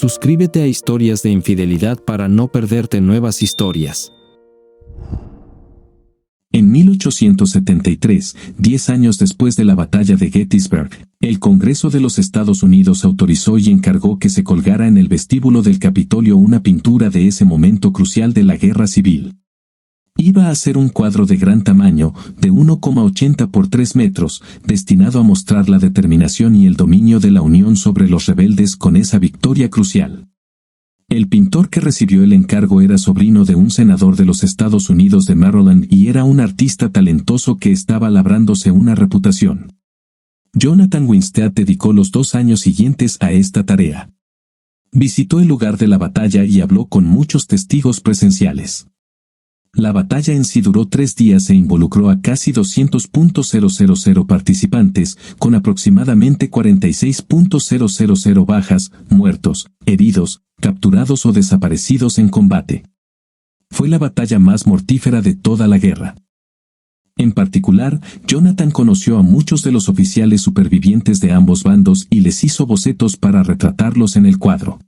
Suscríbete a Historias de Infidelidad para no perderte nuevas historias. En 1873, 10 años después de la batalla de Gettysburg, el Congreso de los Estados Unidos autorizó y encargó que se colgara en el vestíbulo del Capitolio una pintura de ese momento crucial de la guerra civil. Iba a ser un cuadro de gran tamaño, de 1,80 por 3 metros, destinado a mostrar la determinación y el dominio de la Unión sobre los rebeldes con esa victoria crucial. El pintor que recibió el encargo era sobrino de un senador de los Estados Unidos de Maryland y era un artista talentoso que estaba labrándose una reputación. Jonathan Winstead dedicó los 2 años siguientes a esta tarea. Visitó el lugar de la batalla y habló con muchos testigos presenciales. La batalla en sí duró 3 días e involucró a casi 200.000 participantes, con aproximadamente 46.000 bajas, muertos, heridos, capturados o desaparecidos en combate. Fue la batalla más mortífera de toda la guerra. En particular, Jonathan conoció a muchos de los oficiales supervivientes de ambos bandos y les hizo bocetos para retratarlos en el cuadro.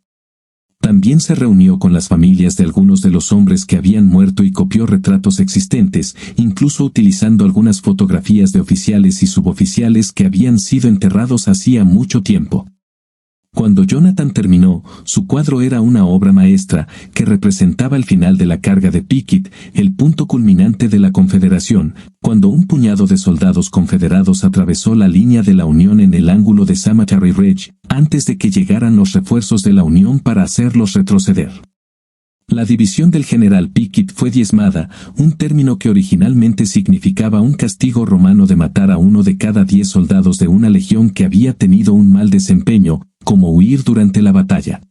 También se reunió con las familias de algunos de los hombres que habían muerto y copió retratos existentes, incluso utilizando algunas fotografías de oficiales y suboficiales que habían sido enterrados hacía mucho tiempo. Cuando Jonathan terminó, su cuadro era una obra maestra que representaba el final de la carga de Pickett, el punto culminante de la Confederación, cuando un puñado de soldados confederados atravesó la línea de la Unión en el ángulo de Cemetery Ridge, antes de que llegaran los refuerzos de la Unión para hacerlos retroceder. La división del general Pickett fue diezmada, un término que originalmente significaba un castigo romano de matar a 1 de cada 10 soldados de una legión que había tenido un mal desempeño, como huir durante la batalla.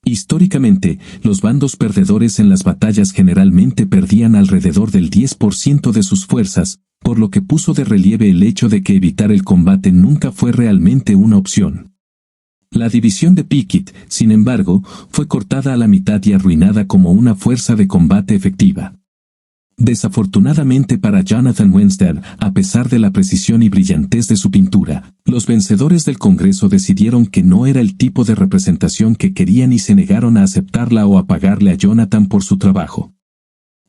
Históricamente, los bandos perdedores en las batallas generalmente perdían alrededor del 10% de sus fuerzas, por lo que puso de relieve el hecho de que evitar el combate nunca fue realmente una opción. La división de Pickett, sin embargo, fue cortada a la mitad y arruinada como una fuerza de combate efectiva. Desafortunadamente para Jonathan Winstead, a pesar de la precisión y brillantez de su pintura, los vencedores del Congreso decidieron que no era el tipo de representación que querían y se negaron a aceptarla o a pagarle a Jonathan por su trabajo.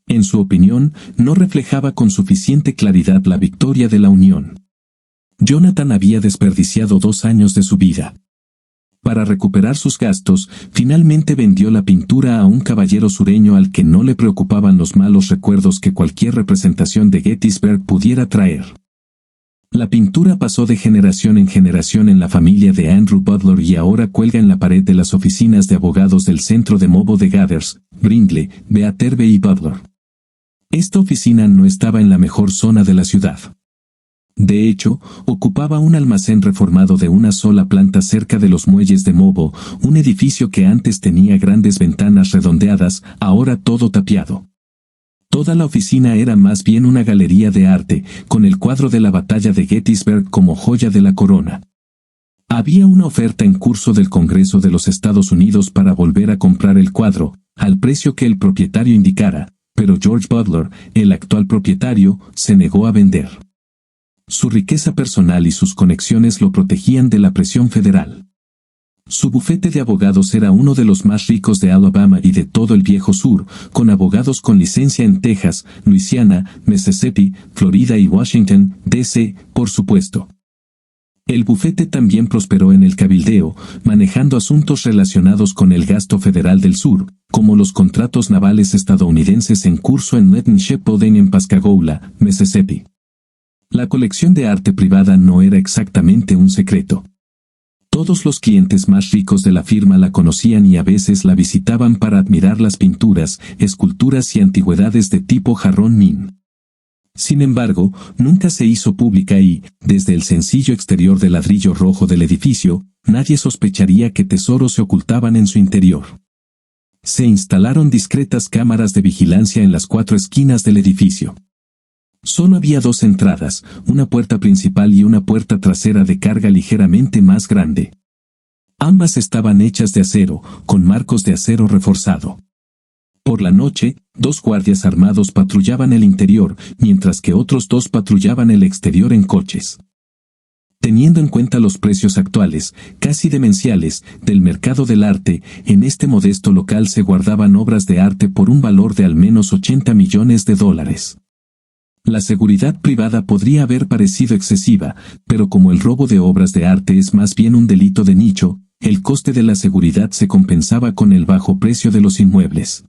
En su opinión, no reflejaba con suficiente claridad la victoria de la Unión. Jonathan había desperdiciado 2 años de su vida. Para recuperar sus gastos, finalmente vendió la pintura a un caballero sureño al que no le preocupaban los malos recuerdos que cualquier representación de Gettysburg pudiera traer. La pintura pasó de generación en generación en la familia de Andrew Butler y ahora cuelga en la pared de las oficinas de abogados del centro de Mobo de Gathers, Brindle, Beaterbe y Butler. Esta oficina no estaba en la mejor zona de la ciudad. De hecho, ocupaba un almacén reformado de una sola planta cerca de los muelles de Mobo, un edificio que antes tenía grandes ventanas redondeadas, ahora todo tapiado. Toda la oficina era más bien una galería de arte, con el cuadro de la batalla de Gettysburg como joya de la corona. Había una oferta en curso del Congreso de los Estados Unidos para volver a comprar el cuadro, al precio que el propietario indicara, pero George Butler, el actual propietario, se negó a vender. Su riqueza personal y sus conexiones lo protegían de la presión federal. Su bufete de abogados era uno de los más ricos de Alabama y de todo el viejo sur, con abogados con licencia en Texas, Luisiana, Mississippi, Florida y Washington, D.C., por supuesto. El bufete también prosperó en el cabildeo, manejando asuntos relacionados con el gasto federal del sur, como los contratos navales estadounidenses en curso en Netton Shipbuilding en Pascagoula, Mississippi. La colección de arte privada no era exactamente un secreto. Todos los clientes más ricos de la firma la conocían y a veces la visitaban para admirar las pinturas, esculturas y antigüedades de tipo jarrón Min. Sin embargo, nunca se hizo pública y, desde el sencillo exterior de ladrillo rojo del edificio, nadie sospecharía que tesoros se ocultaban en su interior. Se instalaron discretas cámaras de vigilancia en las 4 esquinas del edificio. Solo había 2 entradas, una puerta principal y una puerta trasera de carga ligeramente más grande. Ambas estaban hechas de acero, con marcos de acero reforzado. Por la noche, 2 guardias armados patrullaban el interior, mientras que otros 2 patrullaban el exterior en coches. Teniendo en cuenta los precios actuales, casi demenciales, del mercado del arte, en este modesto local se guardaban obras de arte por un valor de al menos $80 millones. La seguridad privada podría haber parecido excesiva, pero como el robo de obras de arte es más bien un delito de nicho, el coste de la seguridad se compensaba con el bajo precio de los inmuebles.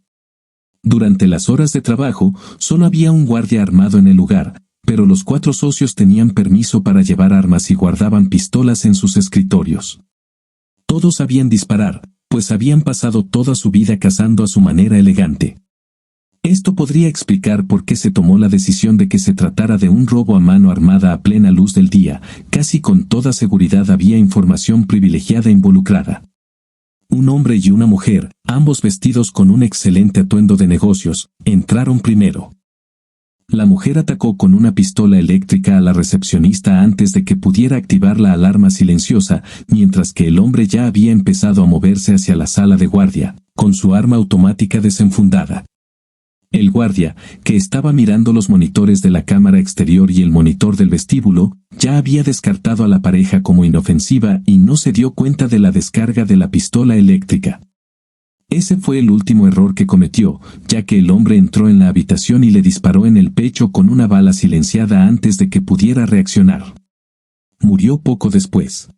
Durante las horas de trabajo, solo había un guardia armado en el lugar, pero los 4 socios tenían permiso para llevar armas y guardaban pistolas en sus escritorios. Todos sabían disparar, pues habían pasado toda su vida cazando a su manera elegante. Esto podría explicar por qué se tomó la decisión de que se tratara de un robo a mano armada a plena luz del día. Casi con toda seguridad había información privilegiada involucrada. Un hombre y una mujer, ambos vestidos con un excelente atuendo de negocios, entraron primero. La mujer atacó con una pistola eléctrica a la recepcionista antes de que pudiera activar la alarma silenciosa, mientras que el hombre ya había empezado a moverse hacia la sala de guardia, con su arma automática desenfundada. El guardia, que estaba mirando los monitores de la cámara exterior y el monitor del vestíbulo, ya había descartado a la pareja como inofensiva y no se dio cuenta de la descarga de la pistola eléctrica. Ese fue el último error que cometió, ya que el hombre entró en la habitación y le disparó en el pecho con una bala silenciada antes de que pudiera reaccionar. Murió poco después.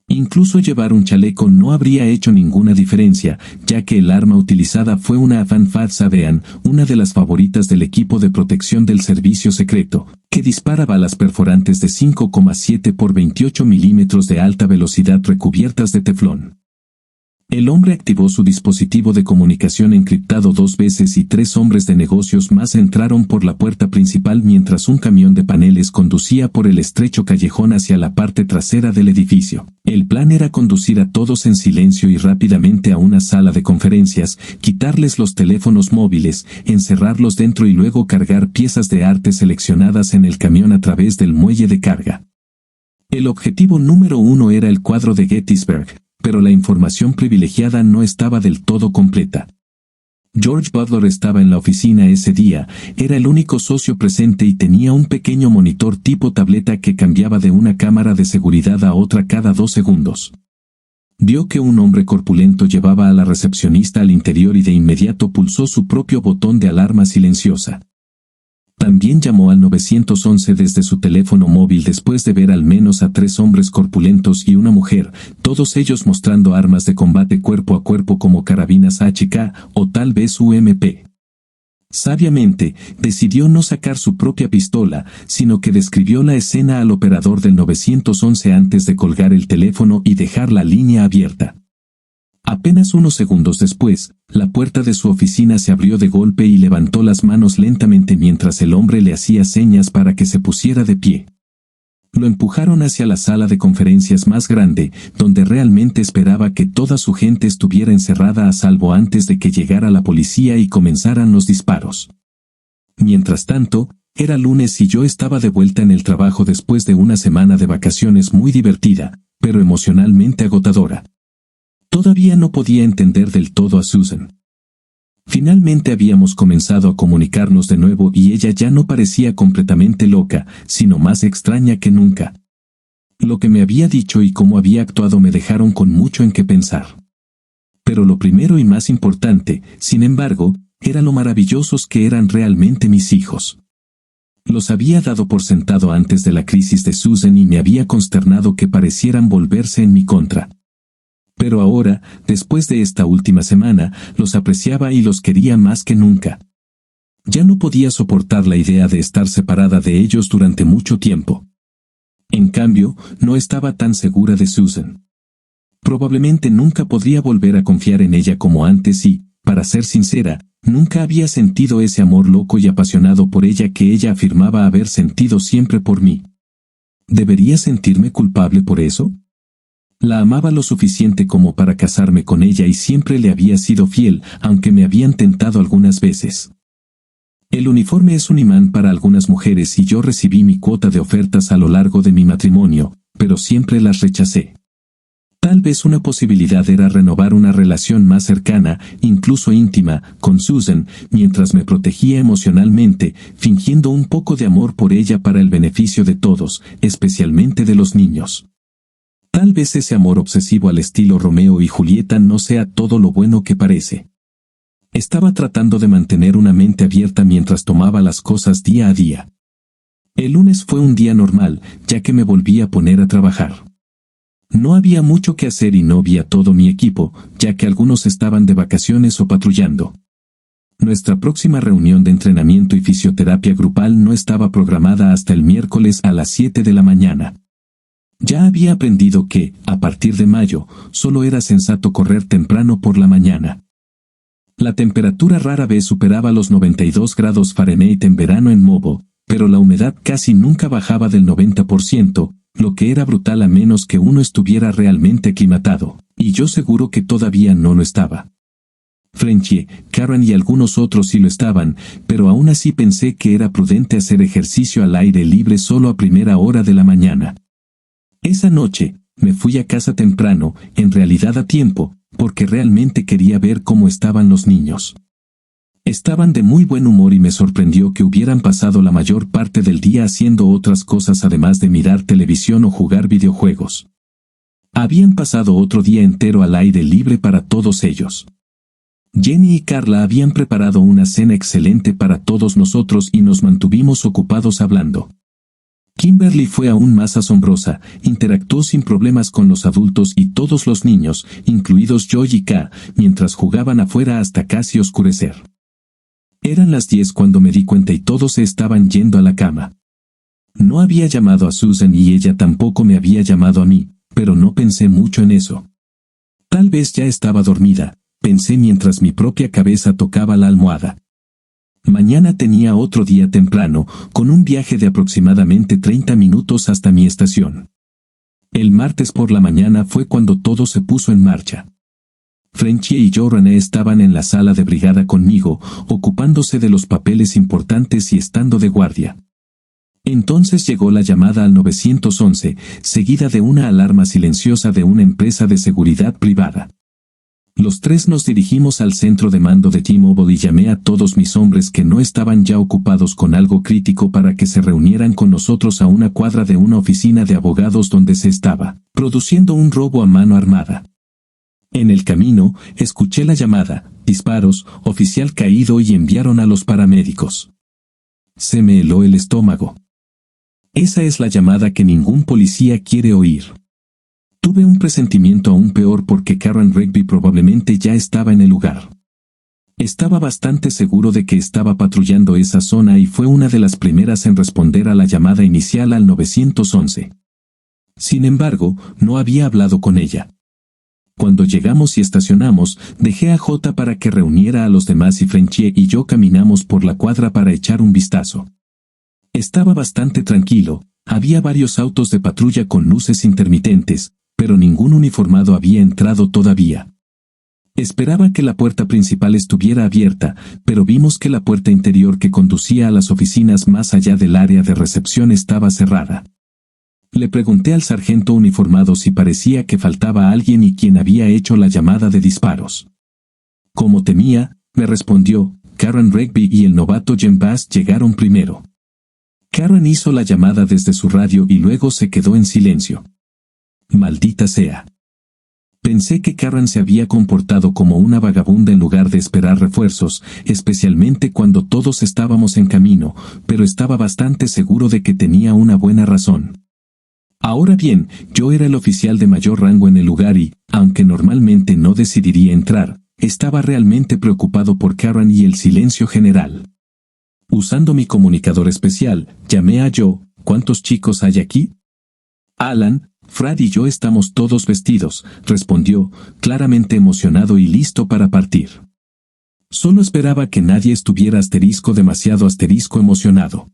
Incluso llevar un chaleco no habría hecho ninguna diferencia, ya que el arma utilizada fue una Van Sabean, una de las favoritas del equipo de protección del servicio secreto, que dispara balas perforantes de 5,7 por 28 milímetros de alta velocidad recubiertas de teflón. El hombre activó su dispositivo de comunicación encriptado 2 veces y 3 hombres de negocios más entraron por la puerta principal mientras un camión de paneles conducía por el estrecho callejón hacia la parte trasera del edificio. El plan era conducir a todos en silencio y rápidamente a una sala de conferencias, quitarles los teléfonos móviles, encerrarlos dentro y luego cargar piezas de arte seleccionadas en el camión a través del muelle de carga. El objetivo número 1 era el cuadro de Gettysburg, pero la información privilegiada no estaba del todo completa. George Butler estaba en la oficina ese día, era el único socio presente y tenía un pequeño monitor tipo tableta que cambiaba de una cámara de seguridad a otra cada 2 segundos. Vio que un hombre corpulento llevaba a la recepcionista al interior y de inmediato pulsó su propio botón de alarma silenciosa. También llamó al 911 desde su teléfono móvil después de ver al menos a 3 hombres corpulentos y una mujer, todos ellos mostrando armas de combate cuerpo a cuerpo como carabinas HK o tal vez UMP. Sabiamente, decidió no sacar su propia pistola, sino que describió la escena al operador del 911 antes de colgar el teléfono y dejar la línea abierta. Apenas unos segundos después, la puerta de su oficina se abrió de golpe y levantó las manos lentamente mientras el hombre le hacía señas para que se pusiera de pie. Lo empujaron hacia la sala de conferencias más grande, donde realmente esperaba que toda su gente estuviera encerrada a salvo antes de que llegara la policía y comenzaran los disparos. Mientras tanto, era lunes y yo estaba de vuelta en el trabajo después de una semana de vacaciones muy divertida, pero emocionalmente agotadora. Todavía no podía entender del todo a Susan. Finalmente habíamos comenzado a comunicarnos de nuevo y ella ya no parecía completamente loca, sino más extraña que nunca. Lo que me había dicho y cómo había actuado me dejaron con mucho en qué pensar. Pero lo primero y más importante, sin embargo, era lo maravillosos que eran realmente mis hijos. Los había dado por sentado antes de la crisis de Susan y me había consternado que parecieran volverse en mi contra. Pero ahora, después de esta última semana, los apreciaba y los quería más que nunca. Ya no podía soportar la idea de estar separada de ellos durante mucho tiempo. En cambio, no estaba tan segura de Susan. Probablemente nunca podría volver a confiar en ella como antes y, para ser sincera, nunca había sentido ese amor loco y apasionado por ella que ella afirmaba haber sentido siempre por mí. ¿Debería sentirme culpable por eso? La amaba lo suficiente como para casarme con ella y siempre le había sido fiel, aunque me habían tentado algunas veces. El uniforme es un imán para algunas mujeres y yo recibí mi cuota de ofertas a lo largo de mi matrimonio, pero siempre las rechacé. Tal vez una posibilidad era renovar una relación más cercana, incluso íntima, con Susan, mientras me protegía emocionalmente, fingiendo un poco de amor por ella para el beneficio de todos, especialmente de los niños. Tal vez ese amor obsesivo al estilo Romeo y Julieta no sea todo lo bueno que parece. Estaba tratando de mantener una mente abierta mientras tomaba las cosas día a día. El lunes fue un día normal, ya que me volví a poner a trabajar. No había mucho que hacer y no vi a todo mi equipo, ya que algunos estaban de vacaciones o patrullando. Nuestra próxima reunión de entrenamiento y fisioterapia grupal no estaba programada hasta el miércoles a las 7 de la mañana. Ya había aprendido que, a partir de mayo, solo era sensato correr temprano por la mañana. La temperatura rara vez superaba los 92 grados Fahrenheit en verano en Mobo, pero la humedad casi nunca bajaba del 90%, lo que era brutal a menos que uno estuviera realmente aclimatado, y yo seguro que todavía no lo estaba. Frenchy, Karen y algunos otros sí lo estaban, pero aún así pensé que era prudente hacer ejercicio al aire libre solo a primera hora de la mañana. Esa noche, me fui a casa temprano, en realidad a tiempo, porque realmente quería ver cómo estaban los niños. Estaban de muy buen humor y me sorprendió que hubieran pasado la mayor parte del día haciendo otras cosas además de mirar televisión o jugar videojuegos. Habían pasado otro día entero al aire libre para todos ellos. Jenny y Carla habían preparado una cena excelente para todos nosotros y nos mantuvimos ocupados hablando. Kimberly fue aún más asombrosa, interactuó sin problemas con los adultos y todos los niños, incluidos Joy y K, mientras jugaban afuera hasta casi oscurecer. Eran las 10 cuando me di cuenta y todos se estaban yendo a la cama. No había llamado a Susan y ella tampoco me había llamado a mí, pero no pensé mucho en eso. Tal vez ya estaba dormida, pensé mientras mi propia cabeza tocaba la almohada. Mañana tenía otro día temprano, con un viaje de aproximadamente 30 minutos hasta mi estación. El martes por la mañana fue cuando todo se puso en marcha. Frenchy y yo René estaban en la sala de brigada conmigo, ocupándose de los papeles importantes y estando de guardia. Entonces llegó la llamada al 911, seguida de una alarma silenciosa de una empresa de seguridad privada. Los tres nos dirigimos al centro de mando de T-Mobile y llamé a todos mis hombres que no estaban ya ocupados con algo crítico para que se reunieran con nosotros a una cuadra de una oficina de abogados donde se estaba produciendo un robo a mano armada. En el camino, escuché la llamada, disparos, oficial caído y enviaron a los paramédicos. Se me heló el estómago. Esa es la llamada que ningún policía quiere oír. Tuve un presentimiento aún peor porque Karen Rigby probablemente ya estaba en el lugar. Estaba bastante seguro de que estaba patrullando esa zona y fue una de las primeras en responder a la llamada inicial al 911. Sin embargo, no había hablado con ella. Cuando llegamos y estacionamos, dejé a J para que reuniera a los demás y Frenchy y yo caminamos por la cuadra para echar un vistazo. Estaba bastante tranquilo, había varios autos de patrulla con luces intermitentes, pero ningún uniformado había entrado todavía. Esperaba que la puerta principal estuviera abierta, pero vimos que la puerta interior que conducía a las oficinas más allá del área de recepción estaba cerrada. Le pregunté al sargento uniformado si parecía que faltaba alguien y quién había hecho la llamada de disparos. Como temía, me respondió, Karen Rigby y el novato Jen Bass llegaron primero. Karen hizo la llamada desde su radio y luego se quedó en silencio. Maldita sea. Pensé que Karen se había comportado como una vagabunda en lugar de esperar refuerzos, especialmente cuando todos estábamos en camino, pero estaba bastante seguro de que tenía una buena razón. Ahora bien, yo era el oficial de mayor rango en el lugar y, aunque normalmente no decidiría entrar, estaba realmente preocupado por Karen y el silencio general. Usando mi comunicador especial, llamé a Joe, ¿cuántos chicos hay aquí? Alan, Fred y yo estamos todos vestidos, respondió, claramente emocionado y listo para partir. Solo esperaba que nadie estuviera demasiado emocionado.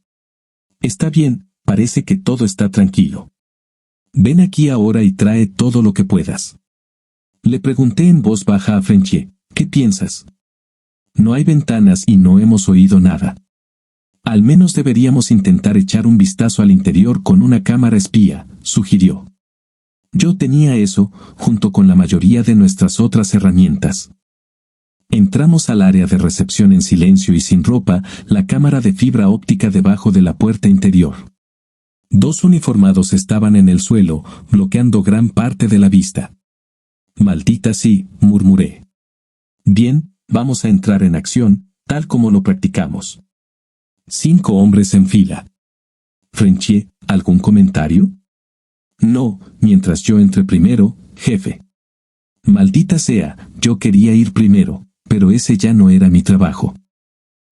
Está bien, parece que todo está tranquilo. Ven aquí ahora y trae todo lo que puedas. Le pregunté en voz baja a Frenchy, ¿qué piensas? No hay ventanas y no hemos oído nada. Al menos deberíamos intentar echar un vistazo al interior con una cámara espía, sugirió. Yo tenía eso, junto con la mayoría de nuestras otras herramientas. Entramos al área de recepción en silencio y sin ropa, la cámara de fibra óptica debajo de la puerta interior. 2 uniformados estaban en el suelo, bloqueando gran parte de la vista. «Maldita sí», murmuré. «Bien, vamos a entrar en acción, tal como lo practicamos». 5 hombres en fila. «Frenchy, ¿algún comentario?» «No, mientras yo entre primero, jefe». «Maldita sea, yo quería ir primero, pero ese ya no era mi trabajo».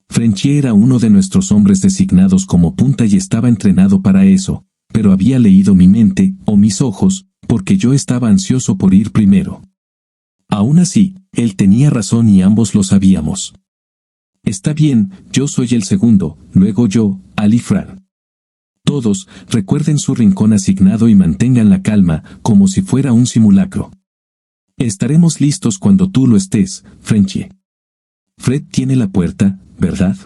Frenchy era uno de nuestros hombres designados como punta y estaba entrenado para eso, pero había leído mi mente, o mis ojos, porque yo estaba ansioso por ir primero. Aún así, él tenía razón y ambos lo sabíamos. «Está bien, yo soy el segundo, luego yo, Ali Fran». Todos, recuerden su rincón asignado y mantengan la calma, como si fuera un simulacro. «Estaremos listos cuando tú lo estés, Frenchy». «Fred tiene la puerta, ¿verdad?»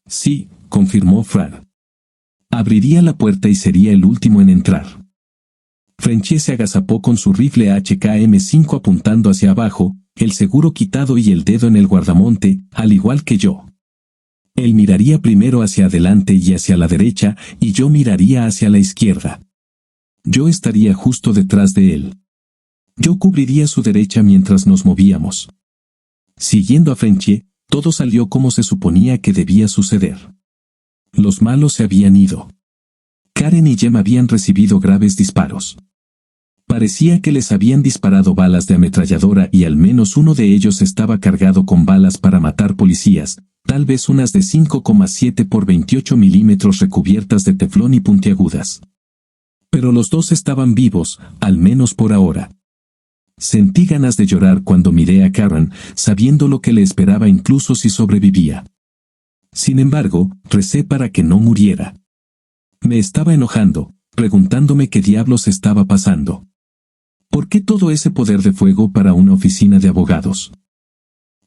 «Sí», confirmó Fran. Abriría la puerta y sería el último en entrar. Frenchy se agazapó con su rifle HK-M5 apuntando hacia abajo, el seguro quitado y el dedo en el guardamonte, al igual que yo. Él miraría primero hacia adelante y hacia la derecha, y yo miraría hacia la izquierda. Yo estaría justo detrás de él. Yo cubriría su derecha mientras nos movíamos. Siguiendo a Frenchy, todo salió como se suponía que debía suceder. Los malos se habían ido. Karen y Jem habían recibido graves disparos. Parecía que les habían disparado balas de ametralladora y al menos uno de ellos estaba cargado con balas para matar policías, tal vez unas de 5,7 por 28 milímetros recubiertas de teflón y puntiagudas. Pero los dos estaban vivos, al menos por ahora. Sentí ganas de llorar cuando miré a Karen, sabiendo lo que le esperaba incluso si sobrevivía. Sin embargo, recé para que no muriera. Me estaba enojando, preguntándome qué diablos estaba pasando. ¿Por qué todo ese poder de fuego para una oficina de abogados?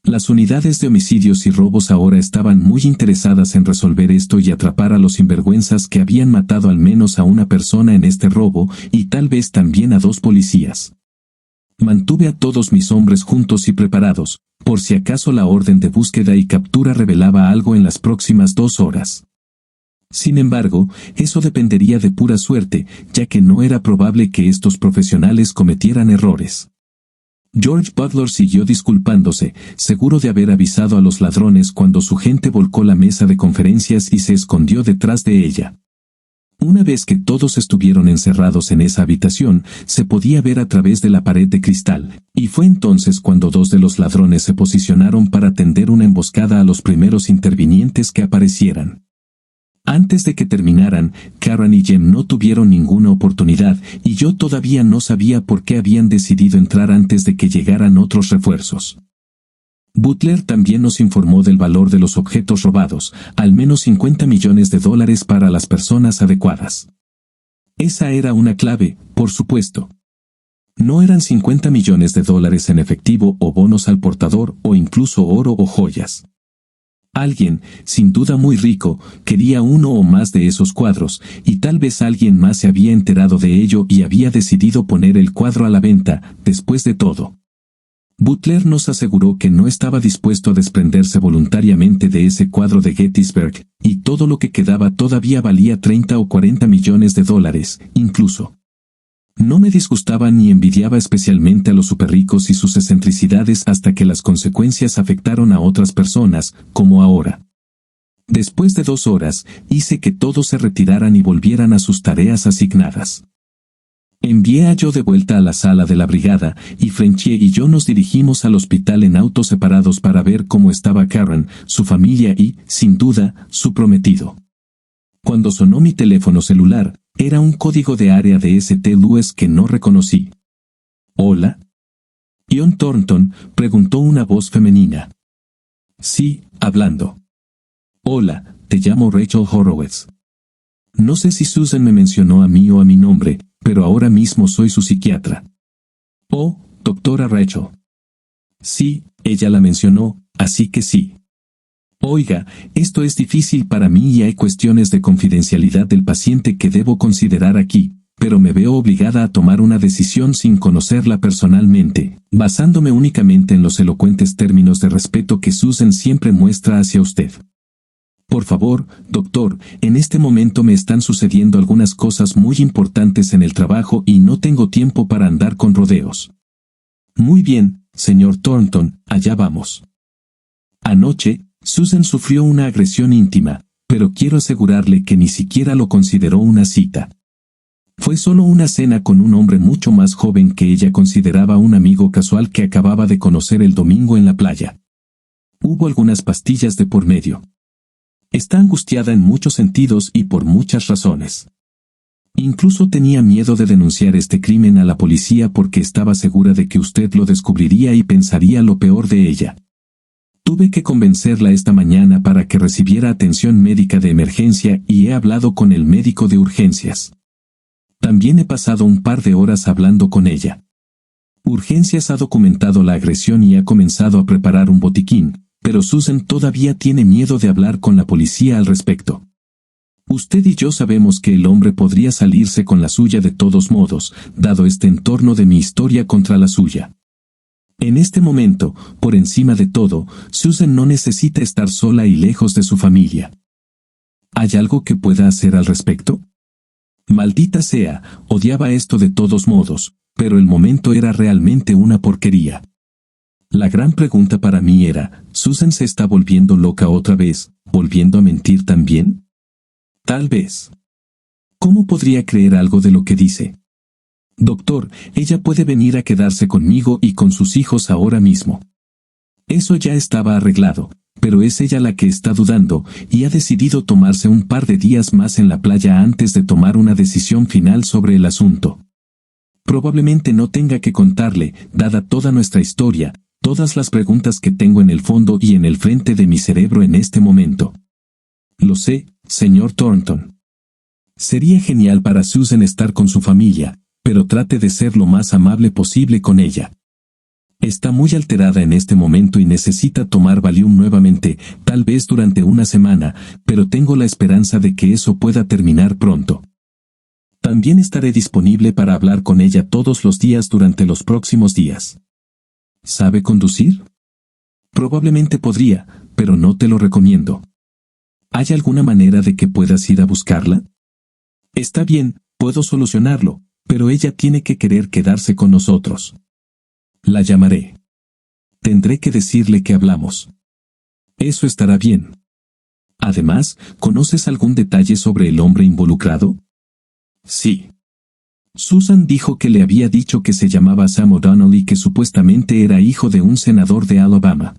Las unidades de homicidios y robos ahora estaban muy interesadas en resolver esto y atrapar a los sinvergüenzas que habían matado al menos a una persona en este robo y tal vez también a 2 policías. Mantuve a todos mis hombres juntos y preparados, por si acaso la orden de búsqueda y captura revelaba algo en las próximas 2 horas. Sin embargo, eso dependería de pura suerte, ya que no era probable que estos profesionales cometieran errores. George Butler siguió disculpándose, seguro de haber avisado a los ladrones cuando su gente volcó la mesa de conferencias y se escondió detrás de ella. Una vez que todos estuvieron encerrados en esa habitación, se podía ver a través de la pared de cristal, y fue entonces cuando 2 de los ladrones se posicionaron para tender una emboscada a los primeros intervinientes que aparecieran. Antes de que terminaran, Karen y Jem no tuvieron ninguna oportunidad, y yo todavía no sabía por qué habían decidido entrar antes de que llegaran otros refuerzos. Butler también nos informó del valor de los objetos robados, al menos $50 millones para las personas adecuadas. Esa era una clave, por supuesto. No eran $50 millones en efectivo o bonos al portador o incluso oro o joyas. Alguien, sin duda muy rico, quería uno o más de esos cuadros, y tal vez alguien más se había enterado de ello y había decidido poner el cuadro a la venta, después de todo. Butler nos aseguró que no estaba dispuesto a desprenderse voluntariamente de ese cuadro de Gettysburg, y todo lo que quedaba todavía valía $30 o $40 millones, incluso. No me disgustaba ni envidiaba especialmente a los superricos y sus excentricidades hasta que las consecuencias afectaron a otras personas, como ahora. Después de 2 horas, hice que todos se retiraran y volvieran a sus tareas asignadas. Envié a Joe de vuelta a la sala de la brigada, y Frenchy y yo nos dirigimos al hospital en autos separados para ver cómo estaba Karen, su familia y, sin duda, su prometido. Cuando sonó mi teléfono celular, era un código de área de St. Louis que no reconocí. «¿Hola?» «John Thornton», preguntó una voz femenina. «Sí, hablando». «Hola, te llamo Rachel Horowitz. No sé si Susan me mencionó a mí o a mi nombre, pero ahora mismo soy su psiquiatra». «Oh, doctora Rachel». «Sí, ella la mencionó, así que sí». «Oiga, esto es difícil para mí y hay cuestiones de confidencialidad del paciente que debo considerar aquí, pero me veo obligada a tomar una decisión sin conocerla personalmente, basándome únicamente en los elocuentes términos de respeto que Susan siempre muestra hacia usted. Por favor, doctor, en este momento me están sucediendo algunas cosas muy importantes en el trabajo y no tengo tiempo para andar con rodeos. Muy bien, señor Thornton, allá vamos. Anoche, Susan sufrió una agresión íntima, pero quiero asegurarle que ni siquiera lo consideró una cita. Fue solo una cena con un hombre mucho más joven que ella consideraba un amigo casual que acababa de conocer el domingo en la playa. Hubo algunas pastillas de por medio. Está angustiada en muchos sentidos y por muchas razones. Incluso tenía miedo de denunciar este crimen a la policía porque estaba segura de que usted lo descubriría y pensaría lo peor de ella. Tuve que convencerla esta mañana para que recibiera atención médica de emergencia y he hablado con el médico de urgencias. También he pasado un par de horas hablando con ella. Urgencias ha documentado la agresión y ha comenzado a preparar un botiquín, pero Susan todavía tiene miedo de hablar con la policía al respecto. Usted y yo sabemos que el hombre podría salirse con la suya de todos modos, dado este entorno de mi historia contra la suya. En este momento, por encima de todo, Susan no necesita estar sola y lejos de su familia. ¿Hay algo que pueda hacer al respecto? Maldita sea, odiaba esto de todos modos, pero el momento era realmente una porquería. La gran pregunta para mí era, ¿Susan se está volviendo loca otra vez, volviendo a mentir también? Tal vez. ¿Cómo podría creer algo de lo que dice? Doctor, ella puede venir a quedarse conmigo y con sus hijos ahora mismo. Eso ya estaba arreglado, pero es ella la que está dudando y ha decidido tomarse un par de días más en la playa antes de tomar una decisión final sobre el asunto. Probablemente no tenga que contarle, dada toda nuestra historia, todas las preguntas que tengo en el fondo y en el frente de mi cerebro en este momento. Lo sé, señor Thornton. Sería genial para Susan estar con su familia, pero trate de ser lo más amable posible con ella. Está muy alterada en este momento y necesita tomar Valium nuevamente, tal vez durante una semana, pero tengo la esperanza de que eso pueda terminar pronto. También estaré disponible para hablar con ella todos los días durante los próximos días. ¿Sabe conducir? Probablemente podría, pero no te lo recomiendo. ¿Hay alguna manera de que puedas ir a buscarla? Está bien, puedo solucionarlo, pero ella tiene que querer quedarse con nosotros. La llamaré. Tendré que decirle que hablamos. Eso estará bien. Además, ¿conoces algún detalle sobre el hombre involucrado? Sí. Susan dijo que le había dicho que se llamaba Sam O'Donnell y que supuestamente era hijo de un senador de Alabama.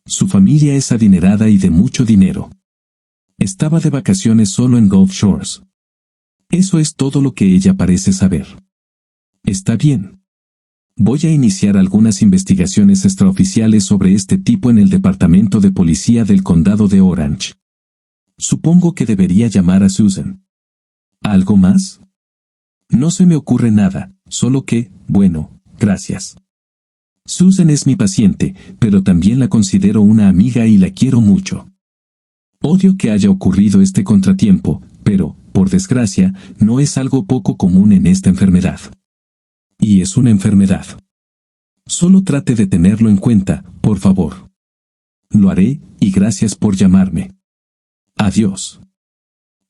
Su familia es adinerada y de mucho dinero. Estaba de vacaciones solo en Gulf Shores. Eso es todo lo que ella parece saber. Está bien. Voy a iniciar algunas investigaciones extraoficiales sobre este tipo en el Departamento de Policía del Condado de Orange. Supongo que debería llamar a Susan. ¿Algo más? No se me ocurre nada, solo que, bueno, gracias. Susan es mi paciente, pero también la considero una amiga y la quiero mucho. Odio que haya ocurrido este contratiempo, pero, por desgracia, no es algo poco común en esta enfermedad. Y es una enfermedad. Solo trate de tenerlo en cuenta, por favor. Lo haré, y gracias por llamarme. Adiós.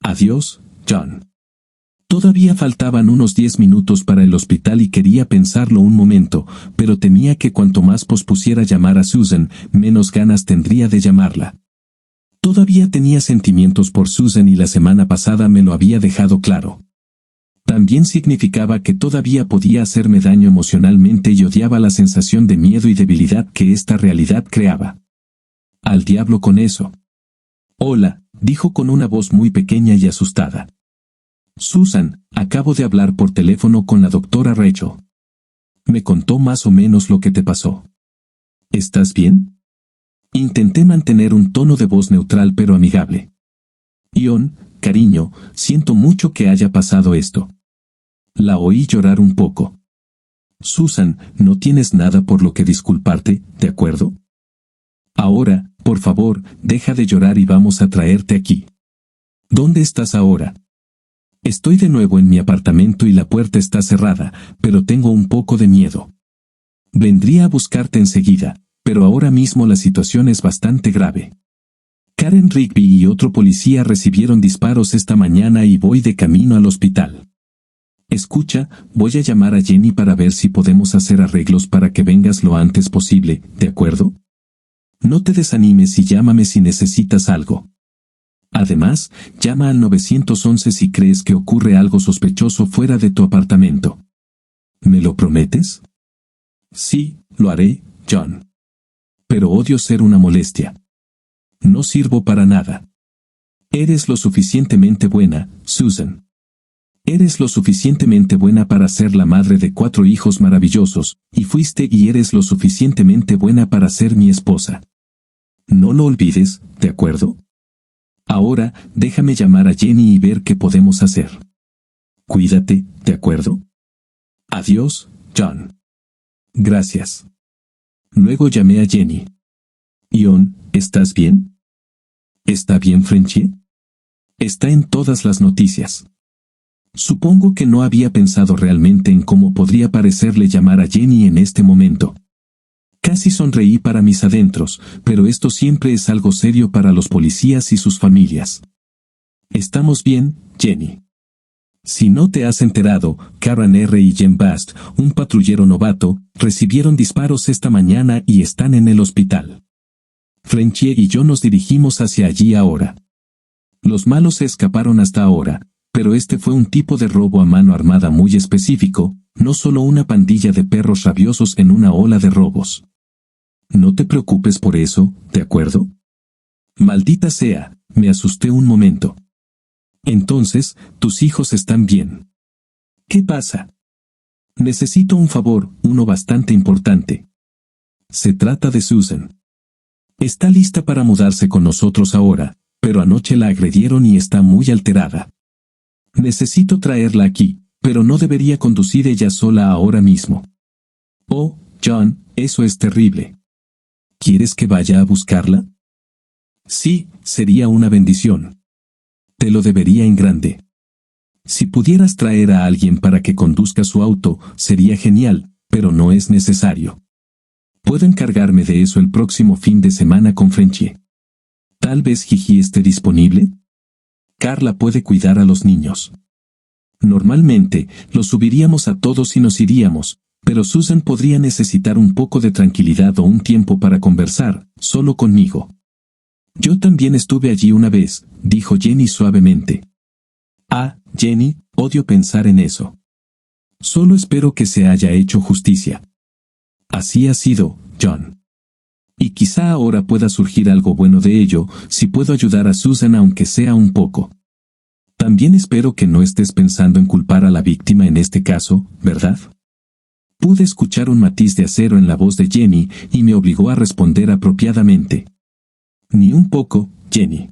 Adiós, John. Todavía faltaban unos 10 minutos para el hospital y quería pensarlo un momento, pero temía que cuanto más pospusiera llamar a Susan, menos ganas tendría de llamarla. Todavía tenía sentimientos por Susan y la semana pasada me lo había dejado claro. También significaba que todavía podía hacerme daño emocionalmente y odiaba la sensación de miedo y debilidad que esta realidad creaba. Al diablo con eso. Hola, dijo con una voz muy pequeña y asustada. Susan, acabo de hablar por teléfono con la doctora Rachel. Me contó más o menos lo que te pasó. ¿Estás bien? Intenté mantener un tono de voz neutral pero amigable. Ion, cariño, siento mucho que haya pasado esto. La oí llorar un poco. Susan, no tienes nada por lo que disculparte, ¿de acuerdo? Ahora, por favor, deja de llorar y vamos a traerte aquí. ¿Dónde estás ahora? Estoy de nuevo en mi apartamento y la puerta está cerrada, pero tengo un poco de miedo. Vendría a buscarte enseguida, pero ahora mismo la situación es bastante grave. Karen Rigby y otro policía recibieron disparos esta mañana y voy de camino al hospital. Escucha, voy a llamar a Jenny para ver si podemos hacer arreglos para que vengas lo antes posible, ¿de acuerdo? No te desanimes y llámame si necesitas algo. Además, llama al 911 si crees que ocurre algo sospechoso fuera de tu apartamento. ¿Me lo prometes? Sí, lo haré, John. Pero odio ser una molestia. No sirvo para nada. Eres lo suficientemente buena, Susan. Eres lo suficientemente buena para ser la madre de 4 hijos maravillosos, y fuiste y eres lo suficientemente buena para ser mi esposa. No lo olvides, ¿de acuerdo? Ahora, déjame llamar a Jenny y ver qué podemos hacer. Cuídate, ¿de acuerdo? Adiós, John. Gracias. Luego llamé a Jenny. Ion, ¿estás bien? ¿Está bien, Frenchy? Está en todas las noticias. Supongo que no había pensado realmente en cómo podría parecerle llamar a Jenny en este momento. Casi sonreí para mis adentros, pero esto siempre es algo serio para los policías y sus familias. Estamos bien, Jenny. Si no te has enterado, Karen R. y Jen Bast, un patrullero novato, recibieron disparos esta mañana y están en el hospital. Frenchy y yo nos dirigimos hacia allí ahora. Los malos se escaparon hasta ahora, pero este fue un tipo de robo a mano armada muy específico, no solo una pandilla de perros rabiosos en una ola de robos. No te preocupes por eso, ¿de acuerdo? Maldita sea, me asusté un momento. Entonces, tus hijos están bien. ¿Qué pasa? Necesito un favor, uno bastante importante. Se trata de Susan. Está lista para mudarse con nosotros ahora, pero anoche la agredieron y está muy alterada. Necesito traerla aquí, pero no debería conducir ella sola ahora mismo. Oh, John, eso es terrible. ¿Quieres que vaya a buscarla? Sí, sería una bendición. Te lo debería en grande. Si pudieras traer a alguien para que conduzca su auto, sería genial, pero no es necesario. Puedo encargarme de eso el próximo fin de semana con Frenchy. Tal vez Gigi esté disponible. Carla puede cuidar a los niños. Normalmente, los subiríamos a todos y nos iríamos, pero Susan podría necesitar un poco de tranquilidad o un tiempo para conversar, solo conmigo. Yo también estuve allí una vez, dijo Jenny suavemente. Ah, Jenny, odio pensar en eso. Solo espero que se haya hecho justicia. Así ha sido, John. Y quizá ahora pueda surgir algo bueno de ello, si puedo ayudar a Susan aunque sea un poco. También espero que no estés pensando en culpar a la víctima en este caso, ¿verdad? Pude escuchar un matiz de acero en la voz de Jenny y me obligó a responder apropiadamente. Ni un poco, Jenny.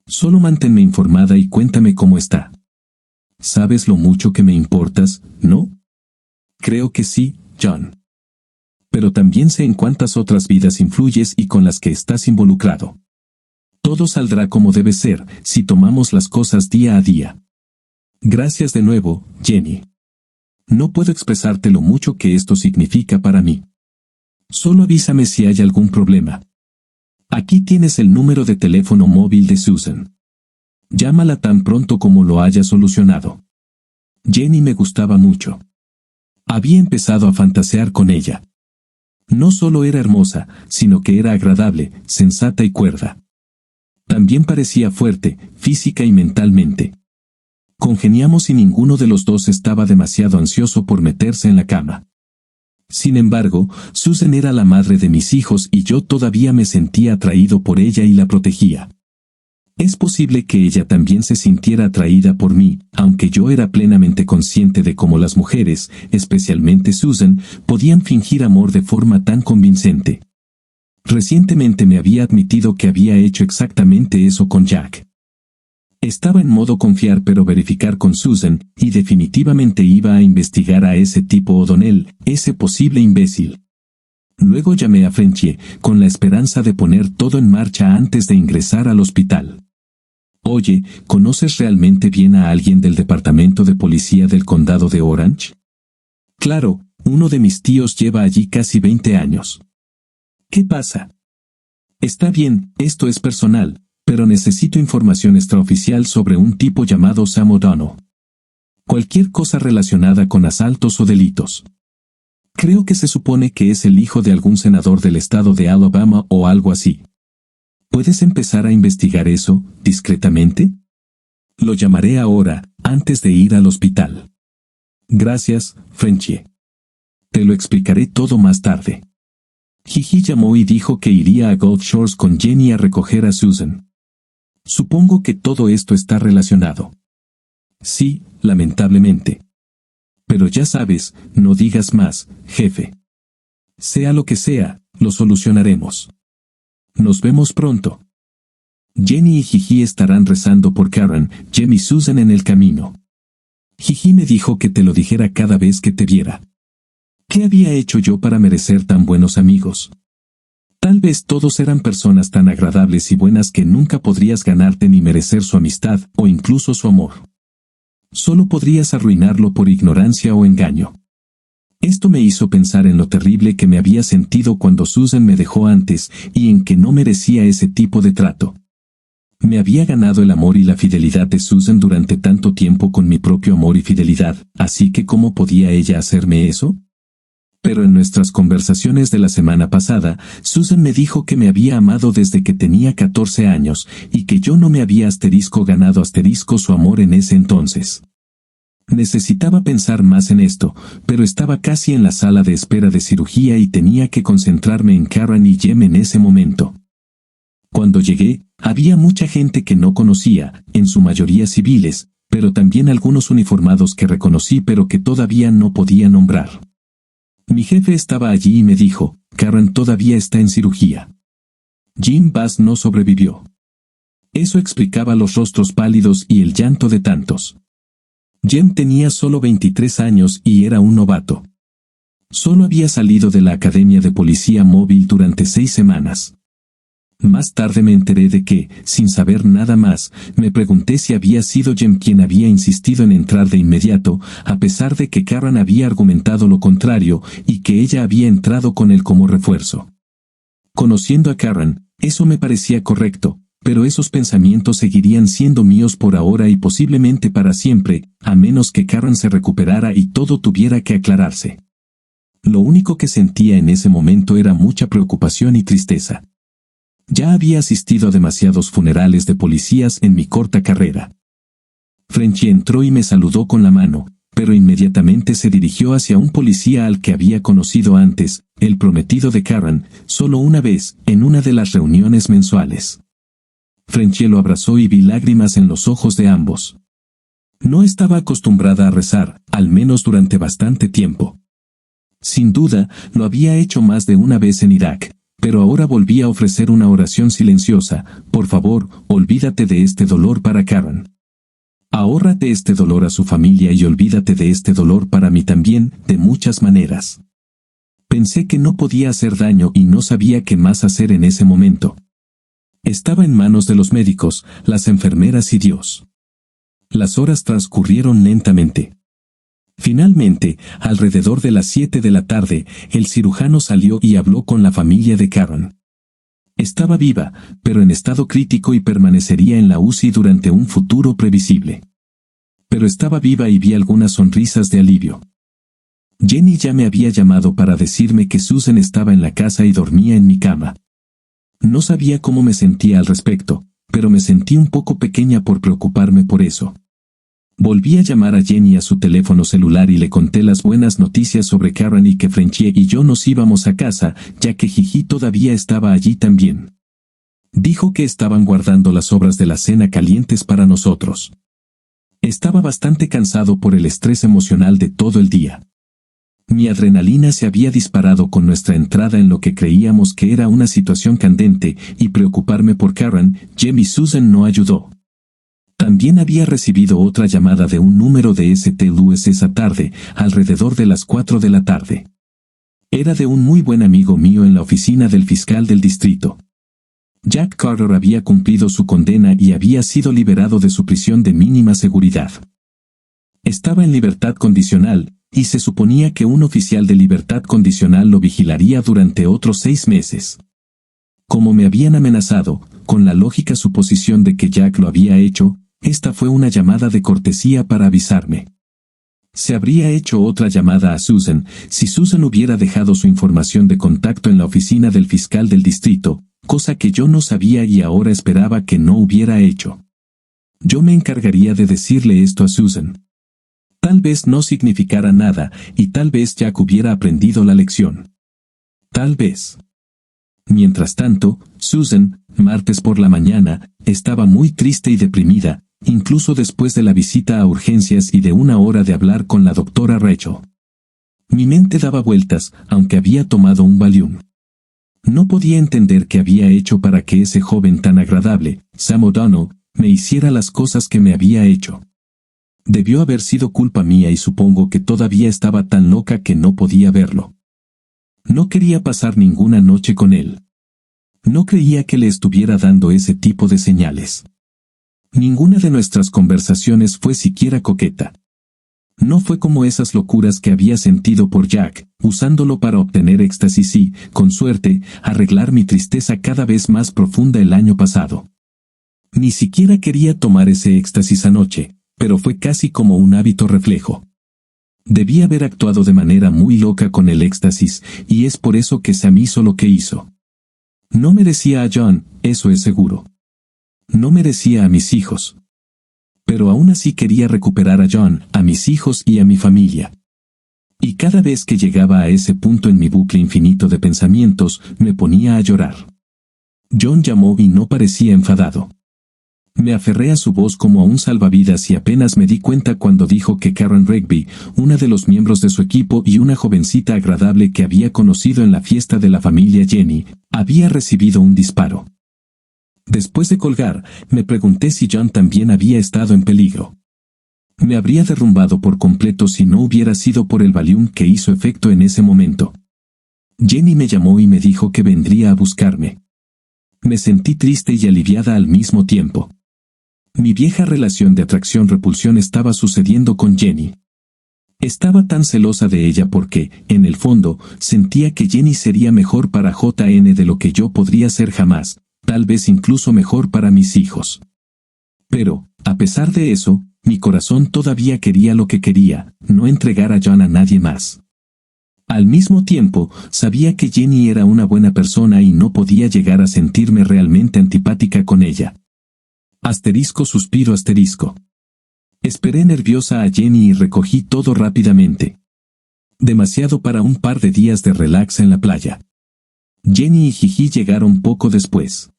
Solo manténme informada y cuéntame cómo está. ¿Sabes lo mucho que me importas, no? Creo que sí, John. Pero también sé en cuántas otras vidas influyes y con las que estás involucrado. Todo saldrá como debe ser, si tomamos las cosas día a día. Gracias de nuevo, Jenny. No puedo expresarte lo mucho que esto significa para mí. Solo avísame si hay algún problema. Aquí tienes el número de teléfono móvil de Susan. Llámala tan pronto como lo haya solucionado. Jenny me gustaba mucho. Había empezado a fantasear con ella. No solo era hermosa, sino que era agradable, sensata y cuerda. También parecía fuerte, física y mentalmente. Congeniamos y ninguno de los dos estaba demasiado ansioso por meterse en la cama. Sin embargo, Susan era la madre de mis hijos y yo todavía me sentía atraído por ella y la protegía. Es posible que ella también se sintiera atraída por mí, aunque yo era plenamente consciente de cómo las mujeres, especialmente Susan, podían fingir amor de forma tan convincente. Recientemente me había admitido que había hecho exactamente eso con Jack. Estaba en modo confiar pero verificar con Susan, y definitivamente iba a investigar a ese tipo O'Donnell, ese posible imbécil. Luego llamé a Frenchy, con la esperanza de poner todo en marcha antes de ingresar al hospital. Oye, ¿conoces realmente bien a alguien del departamento de policía del condado de Orange? Claro, uno de mis tíos lleva allí casi 20 años. ¿Qué pasa? Está bien, esto es personal, pero necesito información extraoficial sobre un tipo llamado Sam O'Donnell. Cualquier cosa relacionada con asaltos o delitos. Creo que se supone que es el hijo de algún senador del estado de Alabama o algo así. ¿Puedes empezar a investigar eso, discretamente? Lo llamaré ahora, antes de ir al hospital. Gracias, Frenchie. Te lo explicaré todo más tarde. Gigi llamó y dijo que iría a Gulf Shores con Jenny a recoger a Susan. Supongo que todo esto está relacionado. Sí, lamentablemente. Pero ya sabes, no digas más, jefe. Sea lo que sea, lo solucionaremos. Nos vemos pronto. Jenny y Gigi estarán rezando por Karen, Jem y Susan en el camino. Gigi me dijo que te lo dijera cada vez que te viera. ¿Qué había hecho yo para merecer tan buenos amigos? Tal vez todos eran personas tan agradables y buenas que nunca podrías ganarte ni merecer su amistad o incluso su amor. Solo podrías arruinarlo por ignorancia o engaño. Esto me hizo pensar en lo terrible que me había sentido cuando Susan me dejó antes y en que no merecía ese tipo de trato. Me había ganado el amor y la fidelidad de Susan durante tanto tiempo con mi propio amor y fidelidad, así que ¿cómo podía ella hacerme eso? Pero en nuestras conversaciones de la semana pasada, Susan me dijo que me había amado desde que tenía 14 años, y que yo no me había ganado su amor en ese entonces. Necesitaba pensar más en esto, pero estaba casi en la sala de espera de cirugía y tenía que concentrarme en Karen y Jem en ese momento. Cuando llegué, había mucha gente que no conocía, en su mayoría civiles, pero también algunos uniformados que reconocí pero que todavía no podía nombrar. Mi jefe estaba allí y me dijo, Karen todavía está en cirugía. Jim Bass no sobrevivió. Eso explicaba los rostros pálidos y el llanto de tantos. Jem tenía solo 23 años y era un novato. Solo había salido de la Academia de Policía Móvil durante 6 semanas. Más tarde me enteré de que, sin saber nada más, me pregunté si había sido Jem quien había insistido en entrar de inmediato, a pesar de que Karen había argumentado lo contrario y que ella había entrado con él como refuerzo. Conociendo a Karen, eso me parecía correcto, pero esos pensamientos seguirían siendo míos por ahora y posiblemente para siempre, a menos que Karen se recuperara y todo tuviera que aclararse. Lo único que sentía en ese momento era mucha preocupación y tristeza. Ya había asistido a demasiados funerales de policías en mi corta carrera. Frenchie entró y me saludó con la mano, pero inmediatamente se dirigió hacia un policía al que había conocido antes, el prometido de Karen, solo una vez, en una de las reuniones mensuales. Frenchie lo abrazó y vi lágrimas en los ojos de ambos. No estaba acostumbrada a rezar, al menos durante bastante tiempo. Sin duda, lo había hecho más de una vez en Irak, pero ahora volví a ofrecer una oración silenciosa, por favor, olvídate de este dolor para Karen. Ahórrate este dolor a su familia y olvídate de este dolor para mí también, de muchas maneras. Pensé que no podía hacer daño y no sabía qué más hacer en ese momento. Estaba en manos de los médicos, las enfermeras y Dios. Las horas transcurrieron lentamente. Finalmente, alrededor de las 7 de la tarde, el cirujano salió y habló con la familia de Karen. Estaba viva, pero en estado crítico y permanecería en la UCI durante un futuro previsible. Pero estaba viva y vi algunas sonrisas de alivio. Jenny ya me había llamado para decirme que Susan estaba en la casa y dormía en mi cama. No sabía cómo me sentía al respecto, pero me sentí un poco pequeña por preocuparme por eso. Volví a llamar a Jenny a su teléfono celular y le conté las buenas noticias sobre Karen y que Frenchie y yo nos íbamos a casa, ya que Gigi todavía estaba allí también. Dijo que estaban guardando las sobras de la cena calientes para nosotros. Estaba bastante cansado por el estrés emocional de todo el día. Mi adrenalina se había disparado con nuestra entrada en lo que creíamos que era una situación candente, y preocuparme por Karen, Jem y Susan no ayudó. También había recibido otra llamada de un número de St. Louis esa tarde, alrededor de las 4 de la tarde. Era de un muy buen amigo mío en la oficina del fiscal del distrito. Jack Carter había cumplido su condena y había sido liberado de su prisión de mínima seguridad. Estaba en libertad condicional, y se suponía que un oficial de libertad condicional lo vigilaría durante otros 6 meses. Como me habían amenazado, con la lógica suposición de que Jack lo había hecho, esta fue una llamada de cortesía para avisarme. Se habría hecho otra llamada a Susan, si Susan hubiera dejado su información de contacto en la oficina del fiscal del distrito, cosa que yo no sabía y ahora esperaba que no hubiera hecho. Yo me encargaría de decirle esto a Susan. Tal vez no significara nada, y tal vez Jack hubiera aprendido la lección. Tal vez. Mientras tanto, Susan, martes por la mañana, estaba muy triste y deprimida, incluso después de la visita a urgencias y de 1 hora de hablar con la doctora Rachel. Mi mente daba vueltas, aunque había tomado un Valium. No podía entender qué había hecho para que ese joven tan agradable, Sam O'Donnell, me hiciera las cosas que me había hecho. Debió haber sido culpa mía y supongo que todavía estaba tan loca que no podía verlo. No quería pasar ninguna noche con él. No creía que le estuviera dando ese tipo de señales. Ninguna de nuestras conversaciones fue siquiera coqueta. No fue como esas locuras que había sentido por Jack, usándolo para obtener éxtasis y, con suerte, arreglar mi tristeza cada vez más profunda el año pasado. Ni siquiera quería tomar ese éxtasis anoche, pero fue casi como un hábito reflejo. Debía haber actuado de manera muy loca con el éxtasis, y es por eso que Sam hizo lo que hizo. No merecía a John, eso es seguro. No merecía a mis hijos. Pero aún así quería recuperar a John, a mis hijos y a mi familia. Y cada vez que llegaba a ese punto en mi bucle infinito de pensamientos, me ponía a llorar. John llamó y no parecía enfadado. Me aferré a su voz como a un salvavidas y apenas me di cuenta cuando dijo que Karen Rigby, una de los miembros de su equipo y una jovencita agradable que había conocido en la fiesta de la familia Jenny, había recibido un disparo. Después de colgar, me pregunté si John también había estado en peligro. Me habría derrumbado por completo si no hubiera sido por el Valium que hizo efecto en ese momento. Jenny me llamó y me dijo que vendría a buscarme. Me sentí triste y aliviada al mismo tiempo. Mi vieja relación de atracción-repulsión estaba sucediendo con Jenny. Estaba tan celosa de ella porque, en el fondo, sentía que Jenny sería mejor para JN de lo que yo podría ser jamás, tal vez incluso mejor para mis hijos. Pero, a pesar de eso, mi corazón todavía quería lo que quería, no entregar a John a nadie más. Al mismo tiempo, sabía que Jenny era una buena persona y no podía llegar a sentirme realmente antipática con ella. Suspiro. Esperé nerviosa a Jenny y recogí todo rápidamente. Demasiado para un par de días de relax en la playa. Jenny y Gigi llegaron poco después.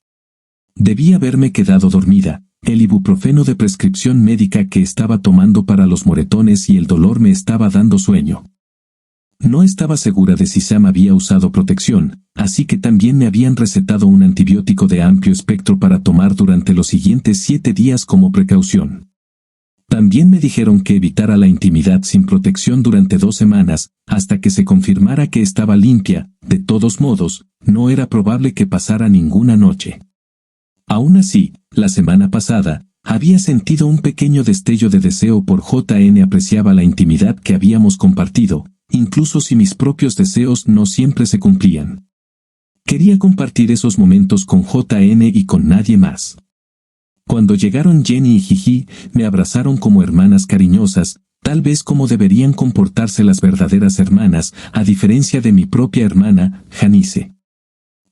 Debí haberme quedado dormida, el ibuprofeno de prescripción médica que estaba tomando para los moretones y el dolor me estaba dando sueño. No estaba segura de si Sam había usado protección, así que también me habían recetado un antibiótico de amplio espectro para tomar durante los siguientes 7 días como precaución. También me dijeron que evitara la intimidad sin protección durante 2 semanas, hasta que se confirmara que estaba limpia. De todos modos, no era probable que pasara ninguna noche. Aún así, la semana pasada, había sentido un pequeño destello de deseo por JN. Apreciaba la intimidad que habíamos compartido, incluso si mis propios deseos no siempre se cumplían. Quería compartir esos momentos con JN y con nadie más. Cuando llegaron Jenny y Gigi, me abrazaron como hermanas cariñosas, tal vez como deberían comportarse las verdaderas hermanas, a diferencia de mi propia hermana, Janice.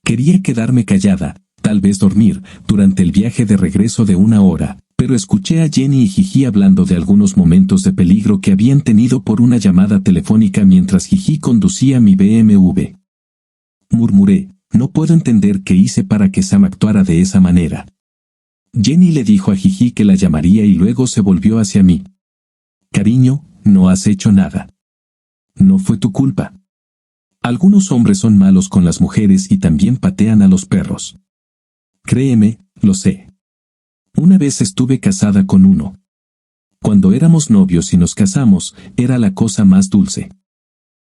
Quería quedarme callada, tal vez dormir, durante el viaje de regreso de 1 hora, pero escuché a Jenny y Gigi hablando de algunos momentos de peligro que habían tenido por una llamada telefónica mientras Gigi conducía mi BMW. Murmuré, no puedo entender qué hice para que Sam actuara de esa manera. Jenny le dijo a Gigi que la llamaría y luego se volvió hacia mí. Cariño, no has hecho nada. No fue tu culpa. Algunos hombres son malos con las mujeres y también patean a los perros. Créeme, lo sé. Una vez estuve casada con uno. Cuando éramos novios y nos casamos, era la cosa más dulce.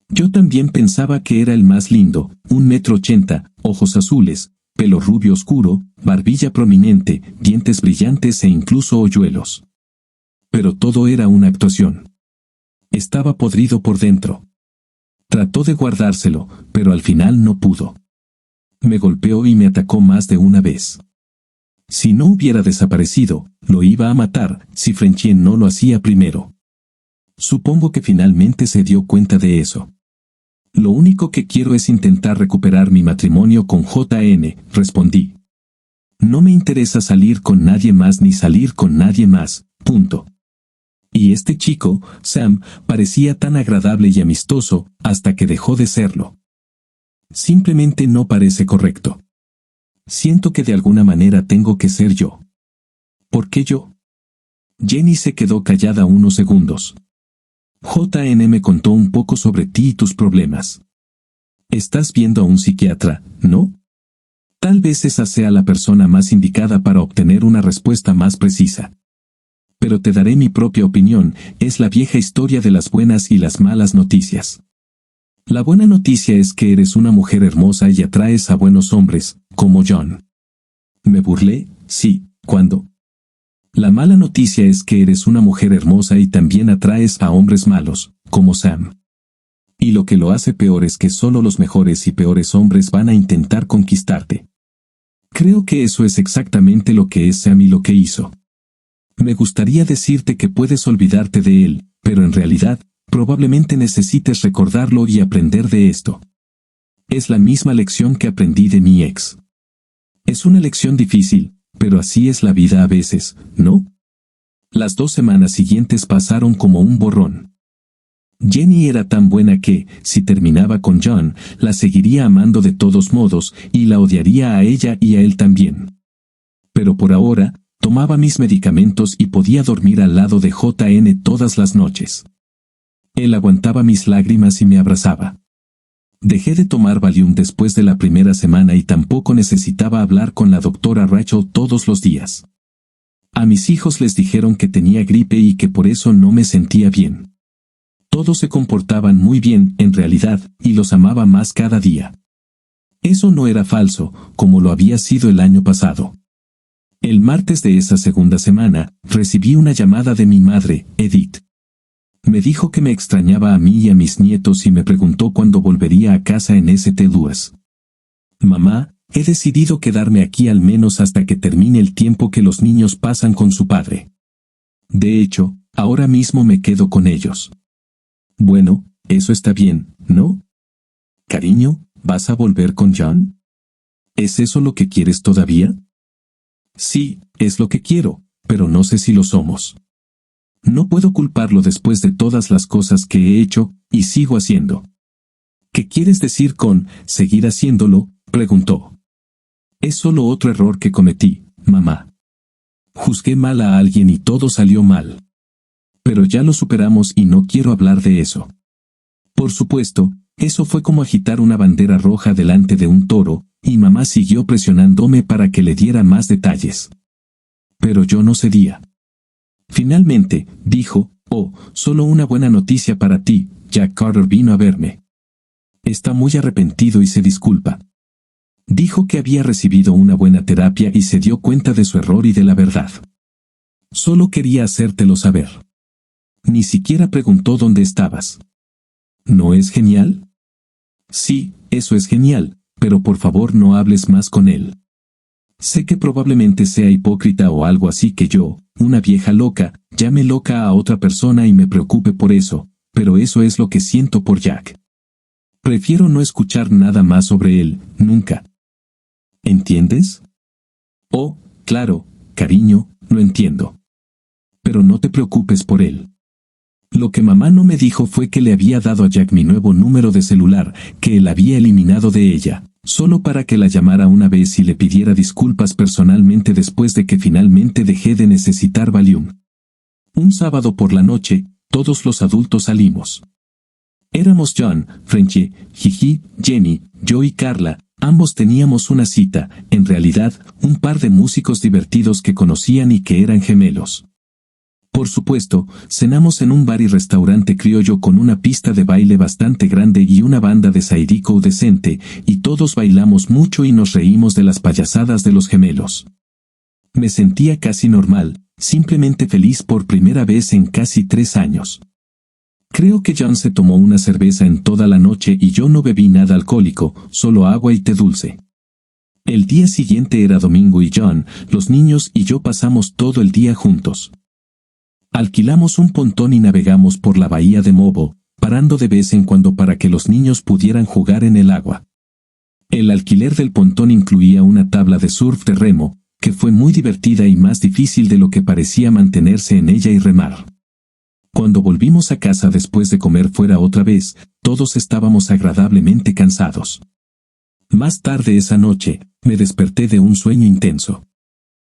Yo también pensaba que era el más lindo, 1,80 m, ojos azules, pelo rubio oscuro, barbilla prominente, dientes brillantes e incluso hoyuelos. Pero todo era una actuación. Estaba podrido por dentro. Trató de guardárselo, pero al final no pudo. Me golpeó y me atacó más de una vez. Si no hubiera desaparecido, lo iba a matar, si Frenchie no lo hacía primero. Supongo que finalmente se dio cuenta de eso. Lo único que quiero es intentar recuperar mi matrimonio con JN, respondí. No me interesa salir con nadie más ni salir con nadie más, punto. Y este chico, Sam, parecía tan agradable y amistoso, hasta que dejó de serlo. Simplemente no parece correcto. Siento que de alguna manera tengo que ser yo. ¿Por qué yo? Jenny se quedó callada unos segundos. JN me contó un poco sobre ti y tus problemas. Estás viendo a un psiquiatra, ¿no? Tal vez esa sea la persona más indicada para obtener una respuesta más precisa. Pero te daré mi propia opinión, es la vieja historia de las buenas y las malas noticias. La buena noticia es que eres una mujer hermosa y atraes a buenos hombres, como John. Me burlé, sí, ¿cuándo? La mala noticia es que eres una mujer hermosa y también atraes a hombres malos, como Sam. Y lo que lo hace peor es que solo los mejores y peores hombres van a intentar conquistarte. Creo que eso es exactamente lo que es Sam y lo que hizo. Me gustaría decirte que puedes olvidarte de él, pero en realidad, probablemente necesites recordarlo y aprender de esto. Es la misma lección que aprendí de mi ex. Es una lección difícil, pero así es la vida a veces, ¿no? Las 2 semanas siguientes pasaron como un borrón. Jenny era tan buena que, si terminaba con John, la seguiría amando de todos modos y la odiaría a ella y a él también. Pero por ahora, tomaba mis medicamentos y podía dormir al lado de JN todas las noches. Él aguantaba mis lágrimas y me abrazaba. Dejé de tomar Valium después de la primera semana y tampoco necesitaba hablar con la doctora Rachel todos los días. A mis hijos les dijeron que tenía gripe y que por eso no me sentía bien. Todos se comportaban muy bien, en realidad, y los amaba más cada día. Eso no era falso, como lo había sido el año pasado. El martes de esa segunda semana, recibí una llamada de mi madre, Edith. Me dijo que me extrañaba a mí y a mis nietos y me preguntó cuándo volvería a casa en St. Louis. Mamá, he decidido quedarme aquí al menos hasta que termine el tiempo que los niños pasan con su padre. De hecho, ahora mismo me quedo con ellos. Bueno, eso está bien, ¿no? Cariño, ¿vas a volver con John? ¿Es eso lo que quieres todavía? Sí, es lo que quiero, pero no sé si lo somos. No puedo culparlo después de todas las cosas que he hecho, y sigo haciendo. ¿Qué quieres decir con seguir haciéndolo?, preguntó. Es solo otro error que cometí, mamá. Juzgué mal a alguien y todo salió mal. Pero ya lo superamos y no quiero hablar de eso. Por supuesto, eso fue como agitar una bandera roja delante de un toro, y mamá siguió presionándome para que le diera más detalles. Pero yo no cedía. Finalmente, dijo, oh, solo una buena noticia para ti, Jack Carter vino a verme. Está muy arrepentido y se disculpa. Dijo que había recibido una buena terapia y se dio cuenta de su error y de la verdad. Solo quería hacértelo saber. Ni siquiera preguntó dónde estabas. ¿No es genial? Sí, eso es genial, pero por favor no hables más con él. Sé que probablemente sea hipócrita o algo así que yo, una vieja loca, llame loca a otra persona y me preocupe por eso, pero eso es lo que siento por Jack. Prefiero no escuchar nada más sobre él, nunca. ¿Entiendes? Oh, claro, cariño, lo entiendo. Pero no te preocupes por él. Lo que mamá no me dijo fue que le había dado a Jack mi nuevo número de celular, que él había eliminado de ella, solo para que la llamara una vez y le pidiera disculpas personalmente después de que finalmente dejé de necesitar Valium. Un sábado por la noche, todos los adultos salimos. Éramos John, Frenchie, Gigi, Jenny, yo y Carla, ambos teníamos una cita, en realidad, un par de músicos divertidos que conocían y que eran gemelos. Por supuesto, cenamos en un bar y restaurante criollo con una pista de baile bastante grande y una banda de sairico decente, y todos bailamos mucho y nos reímos de las payasadas de los gemelos. Me sentía casi normal, simplemente feliz por primera vez en casi 3 años. Creo que John se tomó una cerveza en toda la noche y yo no bebí nada alcohólico, solo agua y té dulce. El día siguiente era domingo y John, los niños y yo pasamos todo el día juntos. Alquilamos un pontón y navegamos por la bahía de Mobo, parando de vez en cuando para que los niños pudieran jugar en el agua. El alquiler del pontón incluía una tabla de surf de remo, que fue muy divertida y más difícil de lo que parecía mantenerse en ella y remar. Cuando volvimos a casa después de comer fuera otra vez, todos estábamos agradablemente cansados. Más tarde esa noche, me desperté de un sueño intenso.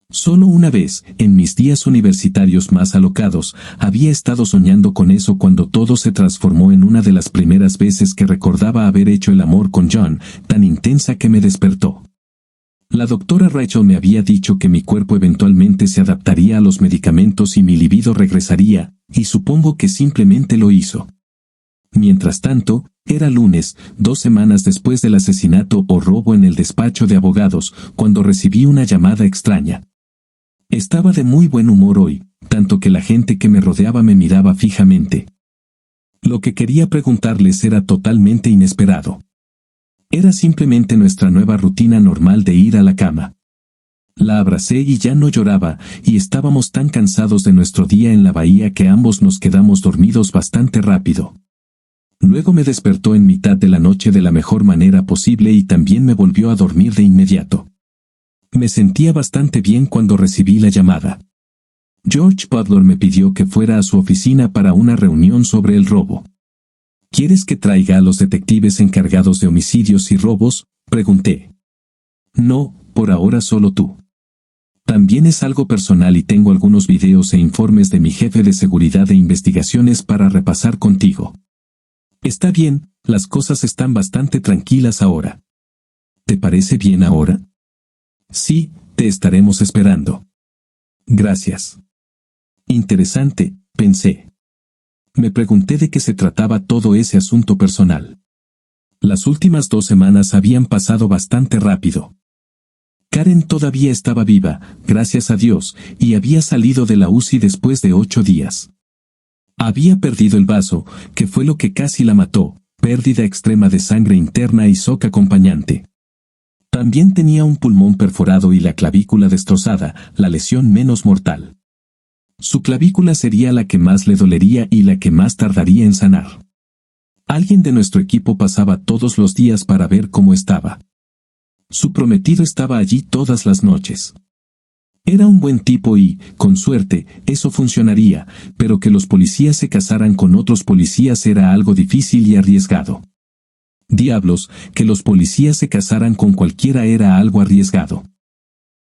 Solo una vez, en mis días universitarios más alocados, había estado soñando con eso cuando todo se transformó en una de las primeras veces que recordaba haber hecho el amor con John, tan intensa que me despertó. La doctora Rachel me había dicho que mi cuerpo eventualmente se adaptaría a los medicamentos y mi libido regresaría, y supongo que simplemente lo hizo. Mientras tanto, era lunes, 2 semanas después del asesinato o robo en el despacho de abogados, cuando recibí una llamada extraña. Estaba de muy buen humor hoy, tanto que la gente que me rodeaba me miraba fijamente. Lo que quería preguntarles era totalmente inesperado. Era simplemente nuestra nueva rutina normal de ir a la cama. La abracé y ya no lloraba, y estábamos tan cansados de nuestro día en la bahía que ambos nos quedamos dormidos bastante rápido. Luego me despertó en mitad de la noche de la mejor manera posible y también me volvió a dormir de inmediato. Me sentía bastante bien cuando recibí la llamada. George Butler me pidió que fuera a su oficina para una reunión sobre el robo. ¿Quieres que traiga a los detectives encargados de homicidios y robos?, pregunté. No, por ahora solo tú. También es algo personal y tengo algunos videos e informes de mi jefe de seguridad e investigaciones para repasar contigo. Está bien, las cosas están bastante tranquilas ahora. ¿Te parece bien ahora? Sí, te estaremos esperando. Gracias. Interesante, pensé. Me pregunté de qué se trataba todo ese asunto personal. Las últimas 2 semanas habían pasado bastante rápido. Karen todavía estaba viva, gracias a Dios, y había salido de la UCI después de 8 días. Había perdido el vaso, que fue lo que casi la mató, pérdida extrema de sangre interna y shock acompañante. También tenía un pulmón perforado y la clavícula destrozada, la lesión menos mortal. Su clavícula sería la que más le dolería y la que más tardaría en sanar. Alguien de nuestro equipo pasaba todos los días para ver cómo estaba. Su prometido estaba allí todas las noches. Era un buen tipo y, con suerte, eso funcionaría, pero que los policías se casaran con otros policías era algo difícil y arriesgado. Diablos, que los policías se casaran con cualquiera era algo arriesgado.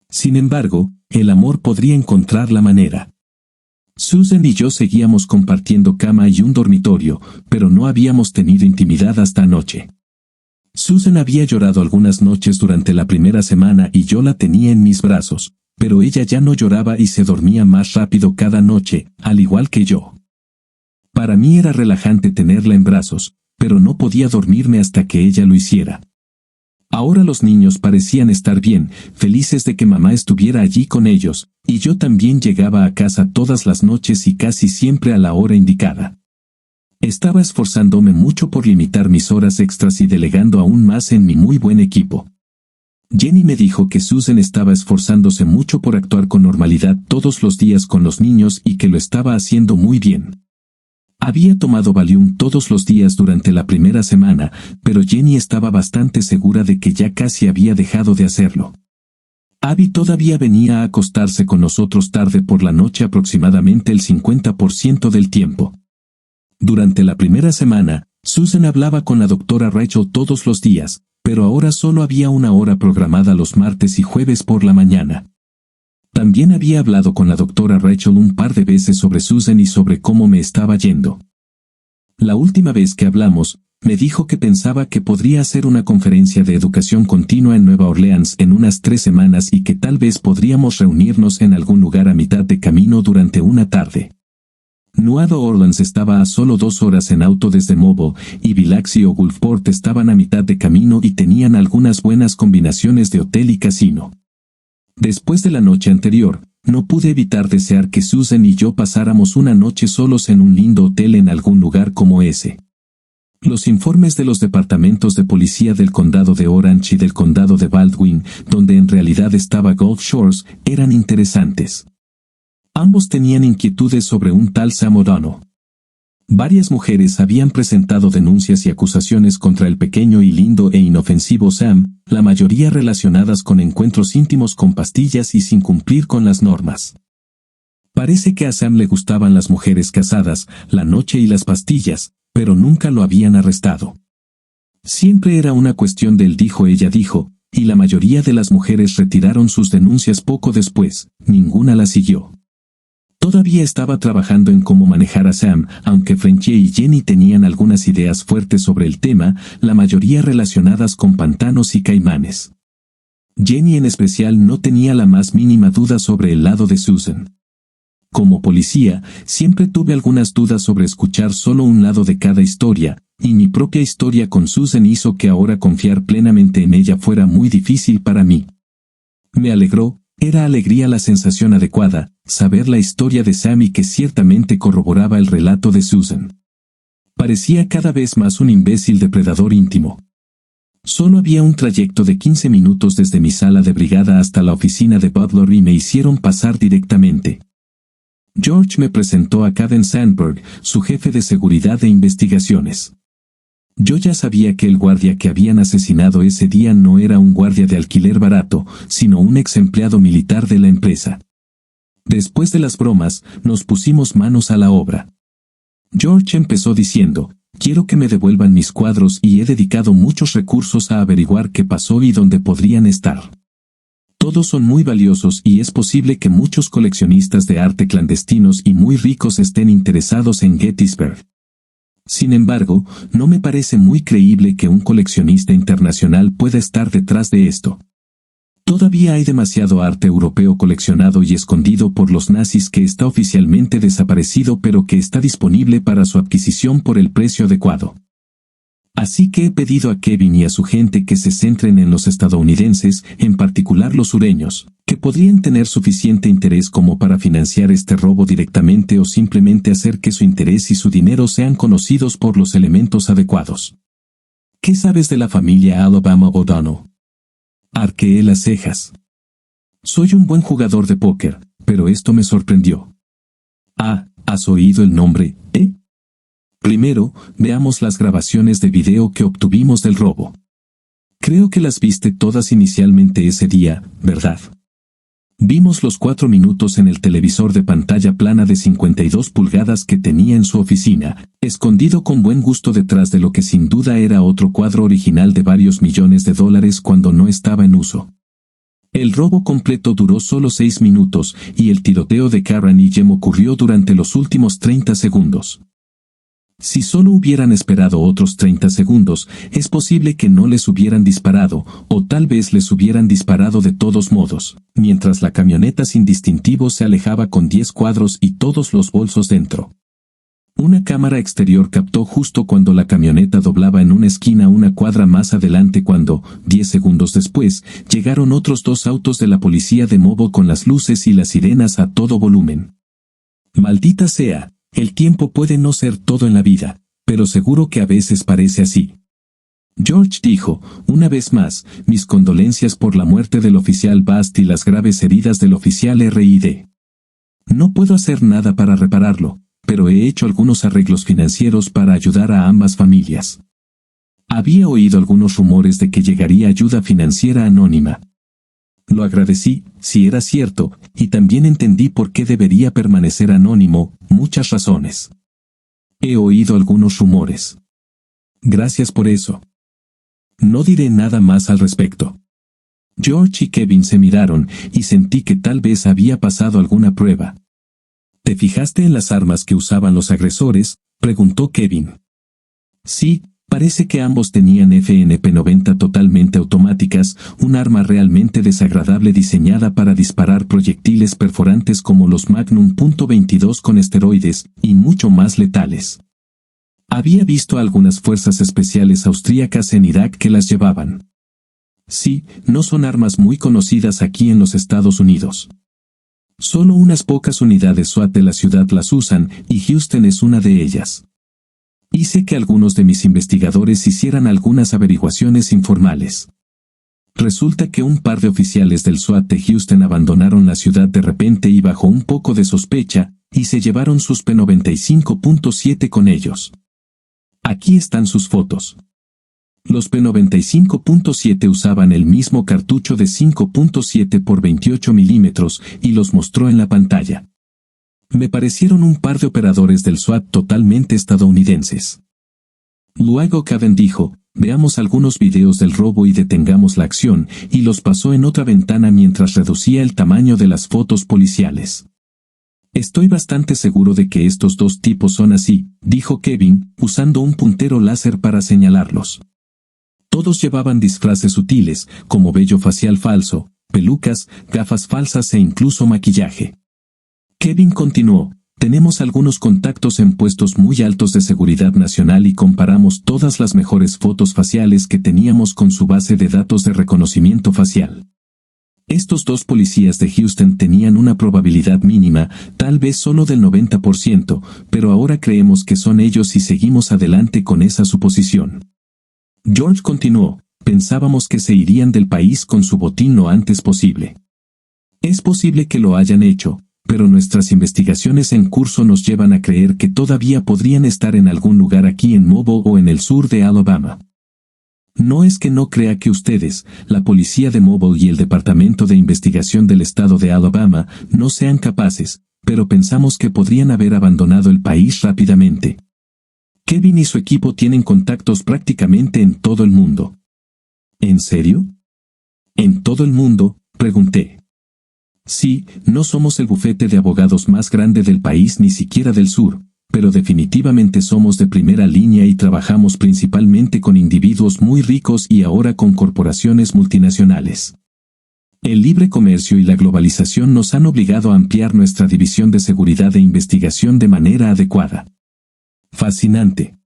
Sin embargo, el amor podría encontrar la manera. Susan y yo seguíamos compartiendo cama y un dormitorio, pero no habíamos tenido intimidad hasta anoche. Susan había llorado algunas noches durante la primera semana y yo la tenía en mis brazos, pero ella ya no lloraba y se dormía más rápido cada noche, al igual que yo. Para mí era relajante tenerla en brazos, pero no podía dormirme hasta que ella lo hiciera. Ahora los niños parecían estar bien, felices de que mamá estuviera allí con ellos, y yo también llegaba a casa todas las noches y casi siempre a la hora indicada. Estaba esforzándome mucho por limitar mis horas extras y delegando aún más en mi muy buen equipo. Jenny me dijo que Susan estaba esforzándose mucho por actuar con normalidad todos los días con los niños y que lo estaba haciendo muy bien. Había tomado Valium todos los días durante la primera semana, pero Jenny estaba bastante segura de que ya casi había dejado de hacerlo. Abby todavía venía a acostarse con nosotros tarde por la noche aproximadamente el 50% del tiempo. Durante la primera semana, Susan hablaba con la doctora Rachel todos los días, pero ahora solo había una hora programada los martes y jueves por la mañana. También había hablado con la doctora Rachel un par de veces sobre Susan y sobre cómo me estaba yendo. La última vez que hablamos, me dijo que pensaba que podría hacer una conferencia de educación continua en Nueva Orleans en unas 3 semanas y que tal vez podríamos reunirnos en algún lugar a mitad de camino durante una tarde. Nueva Orleans estaba a solo 2 horas en auto desde Mobile, y Biloxi o Gulfport estaban a mitad de camino y tenían algunas buenas combinaciones de hotel y casino. Después de la noche anterior, no pude evitar desear que Susan y yo pasáramos una noche solos en un lindo hotel en algún lugar como ese. Los informes de los departamentos de policía del condado de Orange y del condado de Baldwin, donde en realidad estaba Gulf Shores, eran interesantes. Ambos tenían inquietudes sobre un tal Sam O'Donnell. Varias mujeres habían presentado denuncias y acusaciones contra el pequeño y lindo e inofensivo Sam, la mayoría relacionadas con encuentros íntimos con pastillas y sin cumplir con las normas. Parece que a Sam le gustaban las mujeres casadas, la noche y las pastillas, pero nunca lo habían arrestado. Siempre era una cuestión del dijo ella dijo, y la mayoría de las mujeres retiraron sus denuncias poco después, ninguna la siguió. Todavía estaba trabajando en cómo manejar a Sam, aunque Frenchie y Jenny tenían algunas ideas fuertes sobre el tema, la mayoría relacionadas con pantanos y caimanes. Jenny en especial no tenía la más mínima duda sobre el lado de Susan. Como policía, siempre tuve algunas dudas sobre escuchar solo un lado de cada historia, y mi propia historia con Susan hizo que ahora confiar plenamente en ella fuera muy difícil para mí. Me alegró. Era alegría la sensación adecuada, saber la historia de Sam y que ciertamente corroboraba el relato de Susan. Parecía cada vez más un imbécil depredador íntimo. Solo había un trayecto de 15 minutos desde mi sala de brigada hasta la oficina de Butler y me hicieron pasar directamente. George me presentó a Caden Sandberg, su jefe de seguridad e investigaciones. Yo ya sabía que el guardia que habían asesinado ese día no era un guardia de alquiler barato, sino un ex empleado militar de la empresa. Después de las bromas, nos pusimos manos a la obra. George empezó diciendo, quiero que me devuelvan mis cuadros y he dedicado muchos recursos a averiguar qué pasó y dónde podrían estar. Todos son muy valiosos y es posible que muchos coleccionistas de arte clandestinos y muy ricos estén interesados en Gettysburg. Sin embargo, no me parece muy creíble que un coleccionista internacional pueda estar detrás de esto. Todavía hay demasiado arte europeo coleccionado y escondido por los nazis que está oficialmente desaparecido pero que está disponible para su adquisición por el precio adecuado. Así que he pedido a Kevin y a su gente que se centren en los estadounidenses, en particular los sureños, que podrían tener suficiente interés como para financiar este robo directamente o simplemente hacer que su interés y su dinero sean conocidos por los elementos adecuados. ¿Qué sabes de la familia Alabama O'Donnell? Arqueé las cejas. Soy un buen jugador de póker, pero esto me sorprendió. Ah, ¿has oído el nombre, Primero, veamos las grabaciones de video que obtuvimos del robo. Creo que las viste todas inicialmente ese día, ¿verdad? Vimos los 4 minutos en el televisor de pantalla plana de 52 pulgadas que tenía en su oficina, escondido con buen gusto detrás de lo que sin duda era otro cuadro original de varios millones de dólares cuando no estaba en uso. El robo completo duró solo 6 minutos, y el tiroteo de Karen y Jem ocurrió durante los últimos 30 segundos. Si solo hubieran esperado otros 30 segundos, es posible que no les hubieran disparado, o tal vez les hubieran disparado de todos modos, mientras la camioneta sin distintivo se alejaba con 10 cuadros y todos los bolsos dentro. Una cámara exterior captó justo cuando la camioneta doblaba en una esquina una cuadra más adelante cuando, 10 segundos después, llegaron otros 2 autos de la policía de Mobile con las luces y las sirenas a todo volumen. Maldita sea. El tiempo puede no ser todo en la vida, pero seguro que a veces parece así. George dijo, una vez más, mis condolencias por la muerte del oficial Bast y las graves heridas del oficial R.I.D. No puedo hacer nada para repararlo, pero he hecho algunos arreglos financieros para ayudar a ambas familias. Había oído algunos rumores de que llegaría ayuda financiera anónima. Lo agradecí, si era cierto, y también entendí por qué debería permanecer anónimo, muchas razones. He oído algunos rumores. Gracias por eso. No diré nada más al respecto. George y Kevin se miraron, y sentí que tal vez había pasado alguna prueba. ¿Te fijaste en las armas que usaban los agresores?, preguntó Kevin. Sí, Parece que ambos tenían FNP-90 totalmente automáticas, un arma realmente desagradable diseñada para disparar proyectiles perforantes como los Magnum .22 con esteroides, y mucho más letales. Había visto a algunas fuerzas especiales austríacas en Irak que las llevaban. Sí, no son armas muy conocidas aquí en los Estados Unidos. Solo unas pocas unidades SWAT de la ciudad las usan, y Houston es una de ellas. Hice que algunos de mis investigadores hicieran algunas averiguaciones informales. Resulta que un par de oficiales del SWAT de Houston abandonaron la ciudad de repente y bajo un poco de sospecha, y se llevaron sus P95.7 con ellos. Aquí están sus fotos. Los P95.7 usaban el mismo cartucho de 5.7 por 28 milímetros y los mostró en la pantalla. Me parecieron un par de operadores del SWAT totalmente estadounidenses. Luego Caven dijo, veamos algunos videos del robo y detengamos la acción, y los pasó en otra ventana mientras reducía el tamaño de las fotos policiales. Estoy bastante seguro de que estos dos tipos son así, dijo Kevin, usando un puntero láser para señalarlos. Todos llevaban disfraces sutiles, como vello facial falso, pelucas, gafas falsas e incluso maquillaje. Kevin continuó, tenemos algunos contactos en puestos muy altos de seguridad nacional y comparamos todas las mejores fotos faciales que teníamos con su base de datos de reconocimiento facial. Estos dos policías de Houston tenían una probabilidad mínima, tal vez solo del 90%, pero ahora creemos que son ellos y seguimos adelante con esa suposición. George continuó, pensábamos que se irían del país con su botín lo antes posible. Es posible que lo hayan hecho, pero nuestras investigaciones en curso nos llevan a creer que todavía podrían estar en algún lugar aquí en Mobile o en el sur de Alabama. No es que no crea que ustedes, la policía de Mobile y el Departamento de Investigación del Estado de Alabama, no sean capaces, pero pensamos que podrían haber abandonado el país rápidamente. Kevin y su equipo tienen contactos prácticamente en todo el mundo. ¿En serio? ¿En todo el mundo?, pregunté. Sí, no somos el bufete de abogados más grande del país ni siquiera del sur, pero definitivamente somos de primera línea y trabajamos principalmente con individuos muy ricos y ahora con corporaciones multinacionales. El libre comercio y la globalización nos han obligado a ampliar nuestra división de seguridad e investigación de manera adecuada. Fascinante.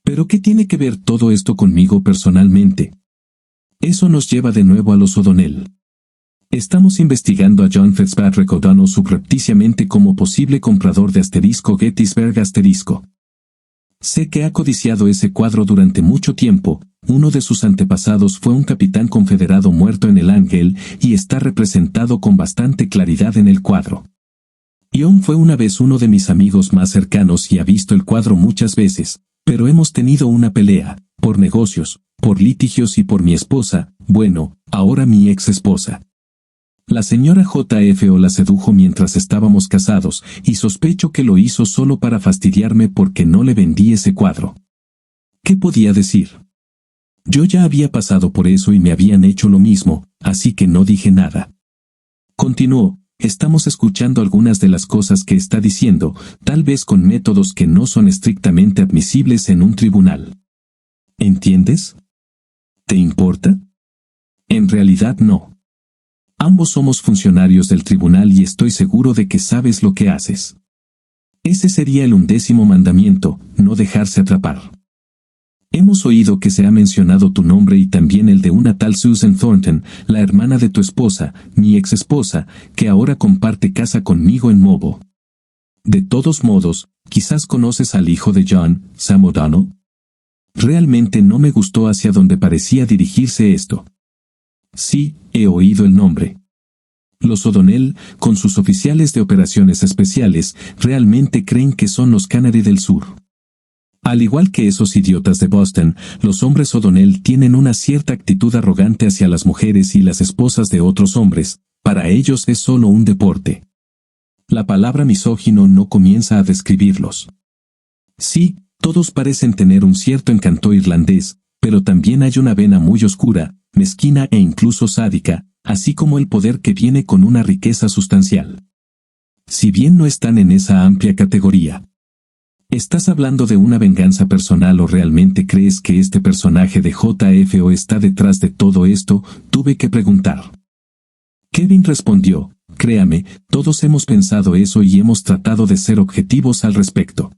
¿Pero qué tiene que ver todo esto conmigo personalmente? Eso nos lleva de nuevo a los O'Donnell. Estamos investigando a John Fitzpatrick O'Donnell subrepticiamente como posible comprador de Gettysburg. Sé que ha codiciado ese cuadro durante mucho tiempo, uno de sus antepasados fue un capitán confederado muerto en el Ángel y está representado con bastante claridad en el cuadro. John fue una vez uno de mis amigos más cercanos y ha visto el cuadro muchas veces, pero hemos tenido una pelea, por negocios, por litigios y por mi esposa, bueno, ahora mi ex esposa. La señora JFO la sedujo mientras estábamos casados, y sospecho que lo hizo solo para fastidiarme porque no le vendí ese cuadro. ¿Qué podía decir? Yo ya había pasado por eso y me habían hecho lo mismo, así que no dije nada. Continuó, estamos escuchando algunas de las cosas que está diciendo, tal vez con métodos que no son estrictamente admisibles en un tribunal. ¿Entiendes? ¿Te importa? En realidad no. Ambos somos funcionarios del tribunal y estoy seguro de que sabes lo que haces. Ese sería el 11º mandamiento, no dejarse atrapar. Hemos oído que se ha mencionado tu nombre y también el de una tal Susan Thornton, la hermana de tu esposa, mi ex esposa, que ahora comparte casa conmigo en Mobile. De todos modos, quizás conoces al hijo de John, Sam O'Donnell. Realmente no me gustó hacia donde parecía dirigirse esto. Sí, he oído el nombre. Los O'Donnell, con sus oficiales de operaciones especiales, realmente creen que son los Canary del Sur. Al igual que esos idiotas de Boston, los hombres O'Donnell tienen una cierta actitud arrogante hacia las mujeres y las esposas de otros hombres, para ellos es solo un deporte. La palabra misógino no comienza a describirlos. Sí, todos parecen tener un cierto encanto irlandés, pero también hay una vena muy oscura, mezquina e incluso sádica, así como el poder que viene con una riqueza sustancial. Si bien no están en esa amplia categoría. ¿Estás hablando de una venganza personal o realmente crees que este personaje de JFO está detrás de todo esto? Tuve que preguntar. Kevin respondió, créame, todos hemos pensado eso y hemos tratado de ser objetivos al respecto.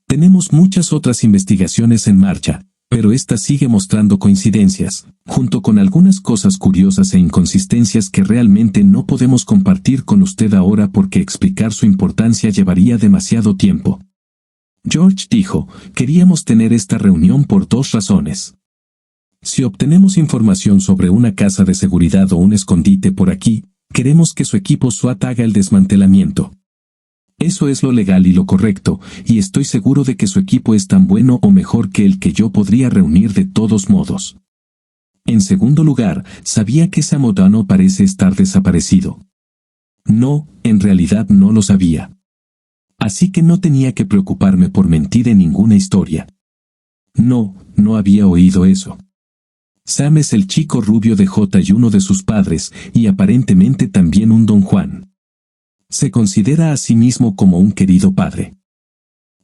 Tenemos muchas otras investigaciones en marcha, pero esta sigue mostrando coincidencias, junto con algunas cosas curiosas e inconsistencias que realmente no podemos compartir con usted ahora porque explicar su importancia llevaría demasiado tiempo. George dijo, queríamos tener esta reunión por dos razones. Si obtenemos información sobre una casa de seguridad o un escondite por aquí, queremos que su equipo SWAT haga el desmantelamiento. Eso es lo legal y lo correcto, y estoy seguro de que su equipo es tan bueno o mejor que el que yo podría reunir de todos modos. En segundo lugar, sabía que Sam O'Donnell parece estar desaparecido. No, en realidad no lo sabía. Así que no tenía que preocuparme por mentir en ninguna historia. No había oído eso. Sam es el chico rubio de J y uno de sus padres, y aparentemente también un Don Juan. Se considera a sí mismo como un querido padre.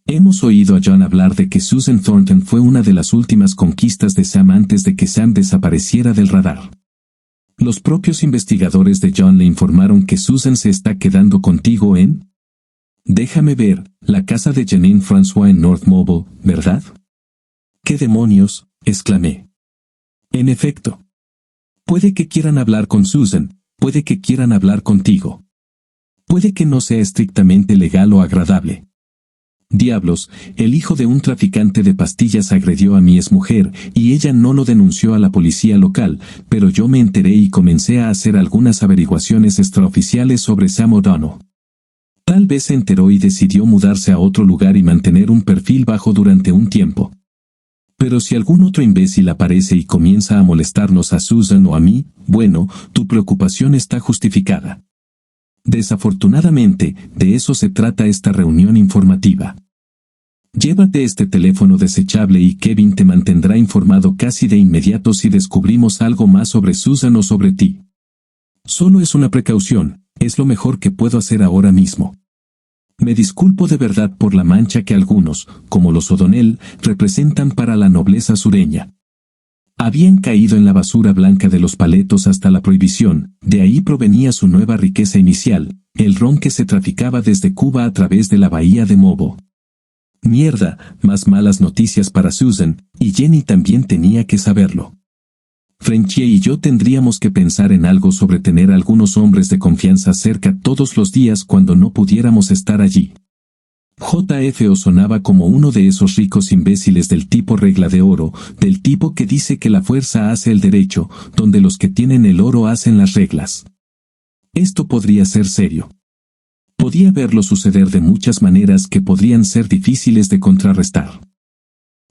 Hemos oído a John hablar de que Susan Thornton fue una de las últimas conquistas de Sam antes de que Sam desapareciera del radar. Los propios investigadores de John le informaron que Susan se está quedando contigo en... Déjame ver, la casa de Janine François en North Mobile, ¿verdad? ¿Qué demonios?, exclamé. En efecto. Puede que quieran hablar con Susan, puede que quieran hablar contigo. Puede que no sea estrictamente legal o agradable. Diablos, el hijo de un traficante de pastillas agredió a mi exmujer y ella no lo denunció a la policía local, pero yo me enteré y comencé a hacer algunas averiguaciones extraoficiales sobre Sam O'Donnell. Tal vez se enteró y decidió mudarse a otro lugar y mantener un perfil bajo durante un tiempo. Pero si algún otro imbécil aparece y comienza a molestarnos a Susan o a mí, bueno, tu preocupación está justificada. Desafortunadamente, de eso se trata esta reunión informativa. Llévate este teléfono desechable y Kevin te mantendrá informado casi de inmediato si descubrimos algo más sobre Susan o sobre ti. Solo es una precaución, es lo mejor que puedo hacer ahora mismo. Me disculpo de verdad por la mancha que algunos, como los O'Donnell, representan para la nobleza sureña. Habían caído en la basura blanca de los paletos hasta la prohibición, de ahí provenía su nueva riqueza inicial, el ron que se traficaba desde Cuba a través de la bahía de Mobo. Mierda, más malas noticias para Susan, y Jenny también tenía que saberlo. Frenchie y yo tendríamos que pensar en algo sobre tener algunos hombres de confianza cerca todos los días cuando no pudiéramos estar allí. JFO sonaba como uno de esos ricos imbéciles del tipo regla de oro, del tipo que dice que la fuerza hace el derecho, donde los que tienen el oro hacen las reglas. Esto podría ser serio. Podía verlo suceder de muchas maneras que podrían ser difíciles de contrarrestar.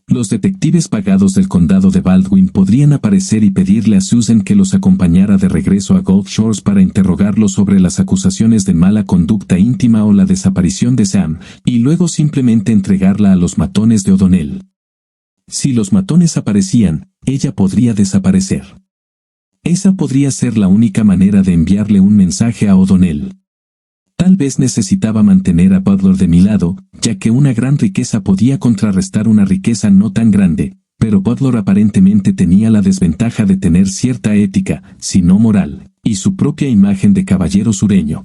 Los detectives pagados del condado de Baldwin podrían aparecer y pedirle a Susan que los acompañara de regreso a Gulf Shores para interrogarlo sobre las acusaciones de mala conducta íntima o la desaparición de Sam, y luego simplemente entregarla a los matones de O'Donnell. Si los matones aparecían, ella podría desaparecer. Esa podría ser la única manera de enviarle un mensaje a O'Donnell. Tal vez necesitaba mantener a Butler de mi lado, ya que una gran riqueza podía contrarrestar una riqueza no tan grande, pero Butler aparentemente tenía la desventaja de tener cierta ética, si no moral, y su propia imagen de caballero sureño.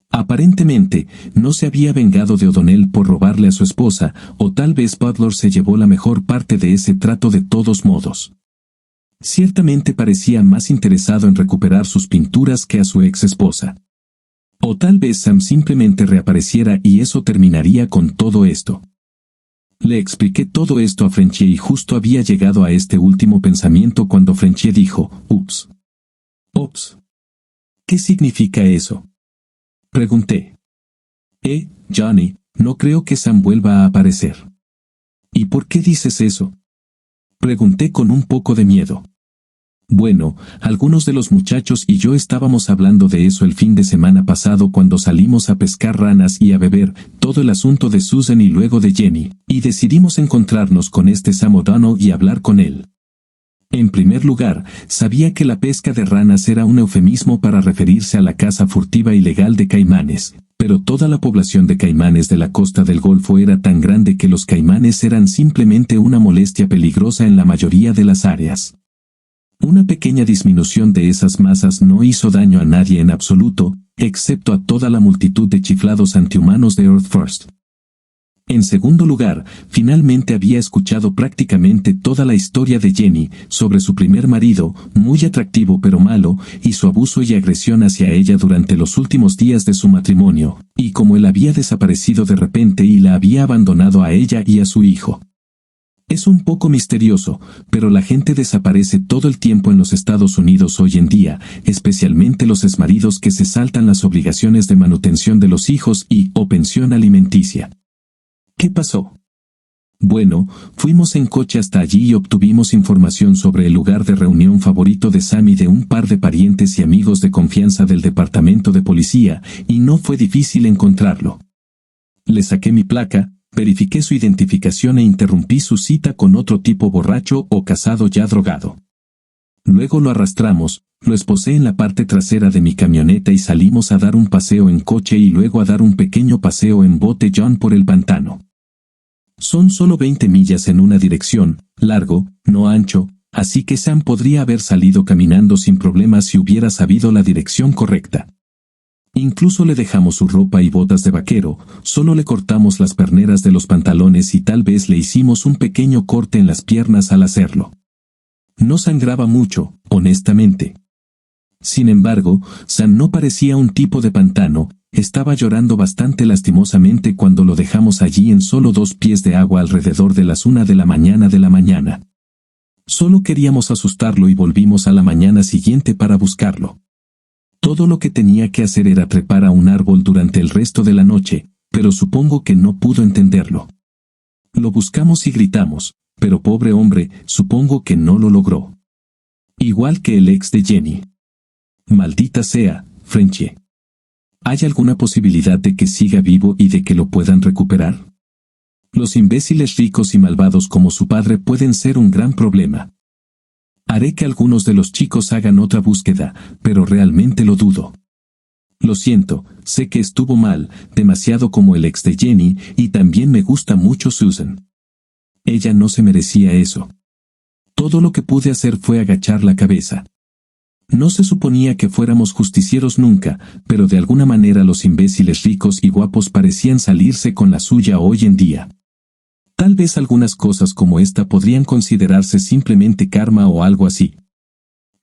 Aparentemente, no se había vengado de O'Donnell por robarle a su esposa, o tal vez Butler se llevó la mejor parte de ese trato de todos modos. Ciertamente parecía más interesado en recuperar sus pinturas que a su ex esposa. O tal vez Sam simplemente reapareciera y eso terminaría con todo esto. Le expliqué todo esto a Frenchie y justo había llegado a este último pensamiento cuando Frenchie dijo, «Ups». «Ups». ¿Qué significa eso?, pregunté. Johnny, no creo que Sam vuelva a aparecer». «¿Y por qué dices eso?», pregunté con un poco de miedo. Bueno, algunos de los muchachos y yo estábamos hablando de eso el fin de semana pasado cuando salimos a pescar ranas y a beber, todo el asunto de Susan y luego de Jenny, y decidimos encontrarnos con este Sam O'Donnell y hablar con él. En primer lugar, sabía que la pesca de ranas era un eufemismo para referirse a la caza furtiva ilegal de caimanes, pero toda la población de caimanes de la costa del Golfo era tan grande que los caimanes eran simplemente una molestia peligrosa en la mayoría de las áreas. Una pequeña disminución de esas masas no hizo daño a nadie en absoluto, excepto a toda la multitud de chiflados antihumanos de Earth First. En segundo lugar, finalmente había escuchado prácticamente toda la historia de Jenny sobre su primer marido, muy atractivo pero malo, y su abuso y agresión hacia ella durante los últimos días de su matrimonio, y cómo él había desaparecido de repente y la había abandonado a ella y a su hijo. Es un poco misterioso, pero la gente desaparece todo el tiempo en los Estados Unidos hoy en día, especialmente los exmaridos que se saltan las obligaciones de manutención de los hijos o pensión alimenticia. ¿Qué pasó? Bueno, fuimos en coche hasta allí y obtuvimos información sobre el lugar de reunión favorito de Sam y de un par de parientes y amigos de confianza del departamento de policía, y no fue difícil encontrarlo. Le saqué mi placa, verifiqué su identificación e interrumpí su cita con otro tipo borracho o casado ya drogado. Luego lo arrastramos, lo esposé en la parte trasera de mi camioneta y salimos a dar un paseo en coche y luego a dar un pequeño paseo en bote John por el pantano. Son solo 20 millas en una dirección, largo, no ancho, así que Sam podría haber salido caminando sin problemas si hubiera sabido la dirección correcta. Incluso le dejamos su ropa y botas de vaquero, solo le cortamos las perneras de los pantalones y tal vez le hicimos un pequeño corte en las piernas al hacerlo. No sangraba mucho, honestamente. Sin embargo, Sam no parecía un tipo de pantano, estaba llorando bastante lastimosamente cuando lo dejamos allí en solo 2 pies de agua alrededor de las 1 de la mañana. Solo queríamos asustarlo y volvimos a la mañana siguiente para buscarlo. Todo lo que tenía que hacer era trepar a un árbol durante el resto de la noche, pero supongo que no pudo entenderlo. Lo buscamos y gritamos, pero pobre hombre, supongo que no lo logró. Igual que el ex de Jenny. Maldita sea, Frenchie. ¿Hay alguna posibilidad de que siga vivo y de que lo puedan recuperar? Los imbéciles ricos y malvados como su padre pueden ser un gran problema. Haré que algunos de los chicos hagan otra búsqueda, pero realmente lo dudo. Lo siento, sé que estuvo mal, demasiado como el ex de Jenny, y también me gusta mucho Susan. Ella no se merecía eso. Todo lo que pude hacer fue agachar la cabeza. No se suponía que fuéramos justicieros nunca, pero de alguna manera los imbéciles ricos y guapos parecían salirse con la suya hoy en día. Tal vez algunas cosas como esta podrían considerarse simplemente karma o algo así.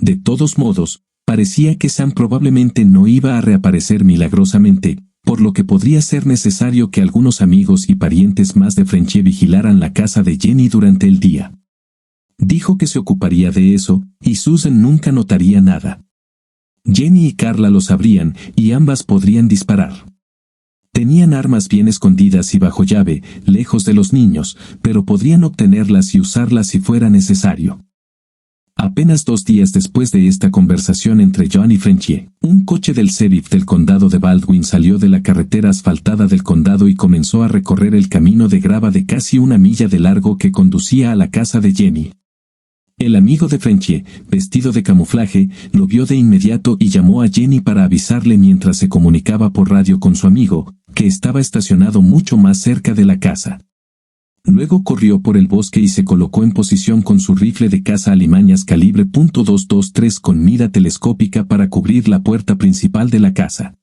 De todos modos, parecía que Sam probablemente no iba a reaparecer milagrosamente, por lo que podría ser necesario que algunos amigos y parientes más de Frenchie vigilaran la casa de Jenny durante el día. Dijo que se ocuparía de eso, y Susan nunca notaría nada. Jenny y Carla lo sabrían, y ambas podrían disparar. Tenían armas bien escondidas y bajo llave, lejos de los niños, pero podrían obtenerlas y usarlas si fuera necesario. Apenas 2 días después de esta conversación entre John y Frenchie, un coche del sheriff del condado de Baldwin salió de la carretera asfaltada del condado y comenzó a recorrer el camino de grava de casi 1 milla de largo que conducía a la casa de Jenny. El amigo de Frenchie, vestido de camuflaje, lo vio de inmediato y llamó a Jenny para avisarle mientras se comunicaba por radio con su amigo, que estaba estacionado mucho más cerca de la casa. Luego corrió por el bosque y se colocó en posición con su rifle de caza alimañas calibre .223 con mira telescópica para cubrir la puerta principal de la casa.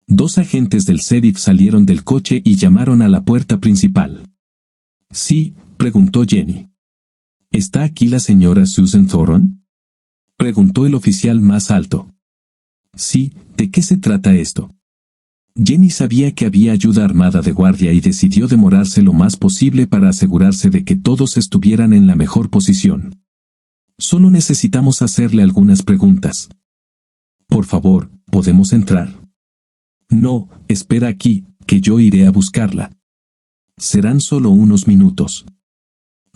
2 agentes del sheriff salieron del coche y llamaron a la puerta principal. «¿Sí?», preguntó Jenny. «¿Está aquí la señora Susan Thoron?», preguntó el oficial más alto. «Sí, ¿de qué se trata esto?». Jenny sabía que había ayuda armada de guardia y decidió demorarse lo más posible para asegurarse de que todos estuvieran en la mejor posición. «Solo necesitamos hacerle algunas preguntas». «Por favor, ¿podemos entrar?». «No, espera aquí, que yo iré a buscarla». «Serán solo unos minutos».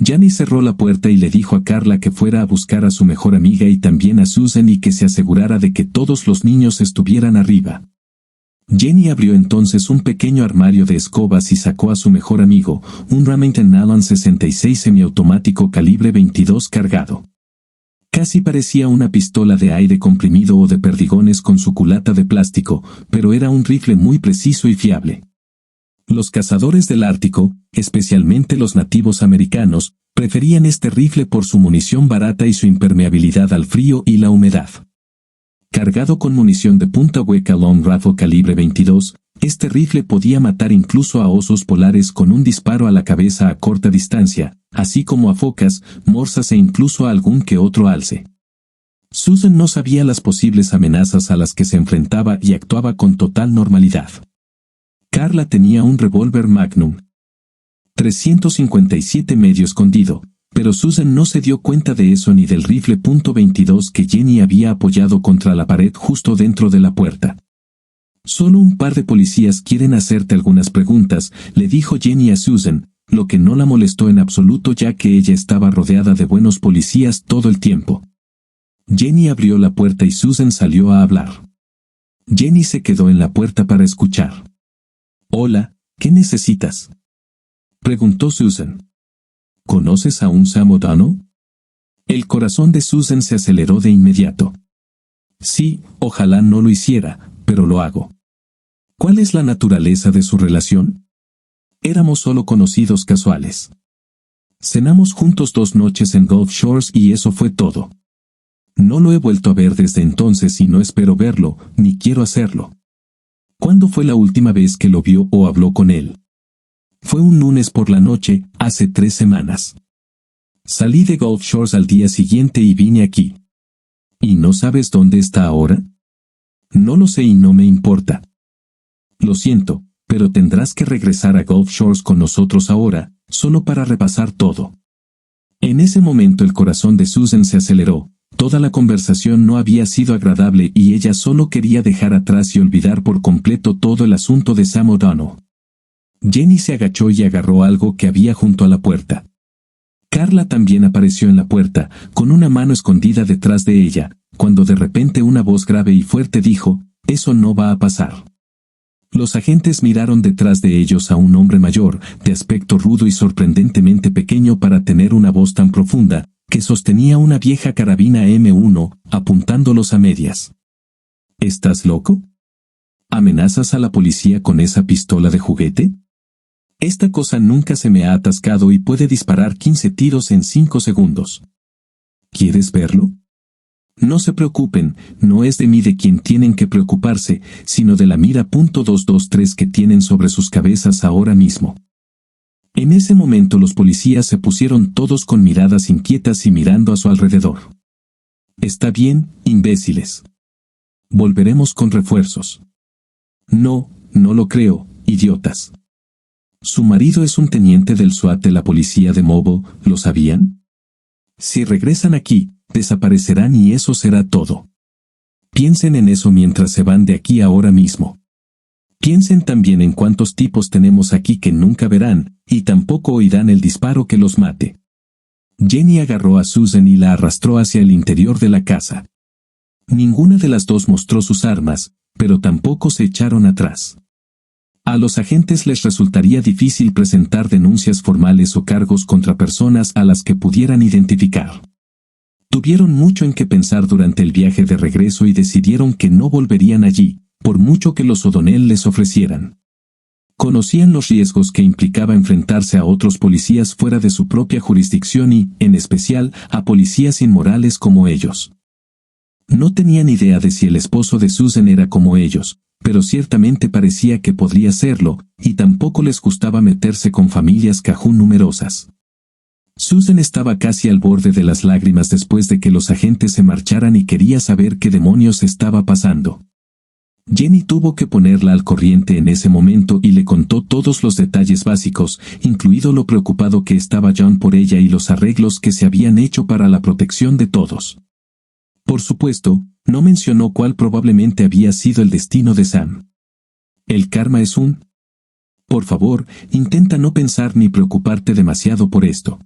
Jenny cerró la puerta y le dijo a Carla que fuera a buscar a su mejor amiga y también a Susan y que se asegurara de que todos los niños estuvieran arriba. Jenny abrió entonces un pequeño armario de escobas y sacó a su mejor amigo, un Remington Allen 66 semiautomático calibre 22 cargado. Casi parecía una pistola de aire comprimido o de perdigones con su culata de plástico, pero era un rifle muy preciso y fiable. Los cazadores del Ártico, especialmente los nativos americanos, preferían este rifle por su munición barata y su impermeabilidad al frío y la humedad. Cargado con munición de punta hueca long rifle calibre 22, este rifle podía matar incluso a osos polares con un disparo a la cabeza a corta distancia, así como a focas, morsas e incluso a algún que otro alce. Susan no sabía las posibles amenazas a las que se enfrentaba y actuaba con total normalidad. Carla tenía un revólver Magnum 357 medio escondido, pero Susan no se dio cuenta de eso ni del rifle .22 que Jenny había apoyado contra la pared justo dentro de la puerta. Solo un par de policías quieren hacerte algunas preguntas, le dijo Jenny a Susan, lo que no la molestó en absoluto ya que ella estaba rodeada de buenos policías todo el tiempo. Jenny abrió la puerta y Susan salió a hablar. Jenny se quedó en la puerta para escuchar. «Hola, ¿qué necesitas?», preguntó Susan. «¿Conoces a un Sam O'Donnell?». El corazón de Susan se aceleró de inmediato. «Sí, ojalá no lo hiciera, pero lo hago». «¿Cuál es la naturaleza de su relación?». «Éramos solo conocidos casuales. Cenamos juntos 2 noches en Gulf Shores y eso fue todo. No lo he vuelto a ver desde entonces y no espero verlo, ni quiero hacerlo». «¿Cuándo fue la última vez que lo vio o habló con él?». «Fue un lunes por la noche, hace 3 semanas. Salí de Gulf Shores al día siguiente y vine aquí». «¿Y no sabes dónde está ahora?». «No lo sé y no me importa». «Lo siento, pero tendrás que regresar a Gulf Shores con nosotros ahora, solo para repasar todo». En ese momento el corazón de Susan se aceleró. Toda la conversación no había sido agradable y ella solo quería dejar atrás y olvidar por completo todo el asunto de Sam O'Donnell. Jenny se agachó y agarró algo que había junto a la puerta. Carla también apareció en la puerta, con una mano escondida detrás de ella, cuando de repente una voz grave y fuerte dijo, «Eso no va a pasar». Los agentes miraron detrás de ellos a un hombre mayor, de aspecto rudo y sorprendentemente pequeño para tener una voz tan profunda, que sostenía una vieja carabina M1, apuntándolos a medias. «¿Estás loco? ¿Amenazas a la policía con esa pistola de juguete? Esta cosa nunca se me ha atascado y puede disparar 15 tiros en 5 segundos. ¿Quieres verlo? No se preocupen, no es de mí de quien tienen que preocuparse, sino de la mira .223 que tienen sobre sus cabezas ahora mismo». En ese momento los policías se pusieron todos con miradas inquietas y mirando a su alrededor. «Está bien, imbéciles. Volveremos con refuerzos». «No, no lo creo, idiotas. Su marido es un teniente del SWAT de la policía de Mobile, ¿lo sabían? Si regresan aquí, desaparecerán y eso será todo. Piensen en eso mientras se van de aquí ahora mismo. Piensen también en cuántos tipos tenemos aquí que nunca verán, y tampoco oirán el disparo que los mate». Jenny agarró a Susan y la arrastró hacia el interior de la casa. Ninguna de las dos mostró sus armas, pero tampoco se echaron atrás. A los agentes les resultaría difícil presentar denuncias formales o cargos contra personas a las que pudieran identificar. Tuvieron mucho en qué pensar durante el viaje de regreso y decidieron que no volverían allí, por mucho que los O'Donnell les ofrecieran. Conocían los riesgos que implicaba enfrentarse a otros policías fuera de su propia jurisdicción y, en especial, a policías inmorales como ellos. No tenían idea de si el esposo de Susan era como ellos, pero ciertamente parecía que podría serlo, y tampoco les gustaba meterse con familias cajún numerosas. Susan estaba casi al borde de las lágrimas después de que los agentes se marcharan y quería saber qué demonios estaba pasando. Jenny tuvo que ponerla al corriente en ese momento y le contó todos los detalles básicos, incluido lo preocupado que estaba John por ella y los arreglos que se habían hecho para la protección de todos. Por supuesto, no mencionó cuál probablemente había sido el destino de Sam. ¿El karma es un? Por favor, intenta no pensar ni preocuparte demasiado por esto.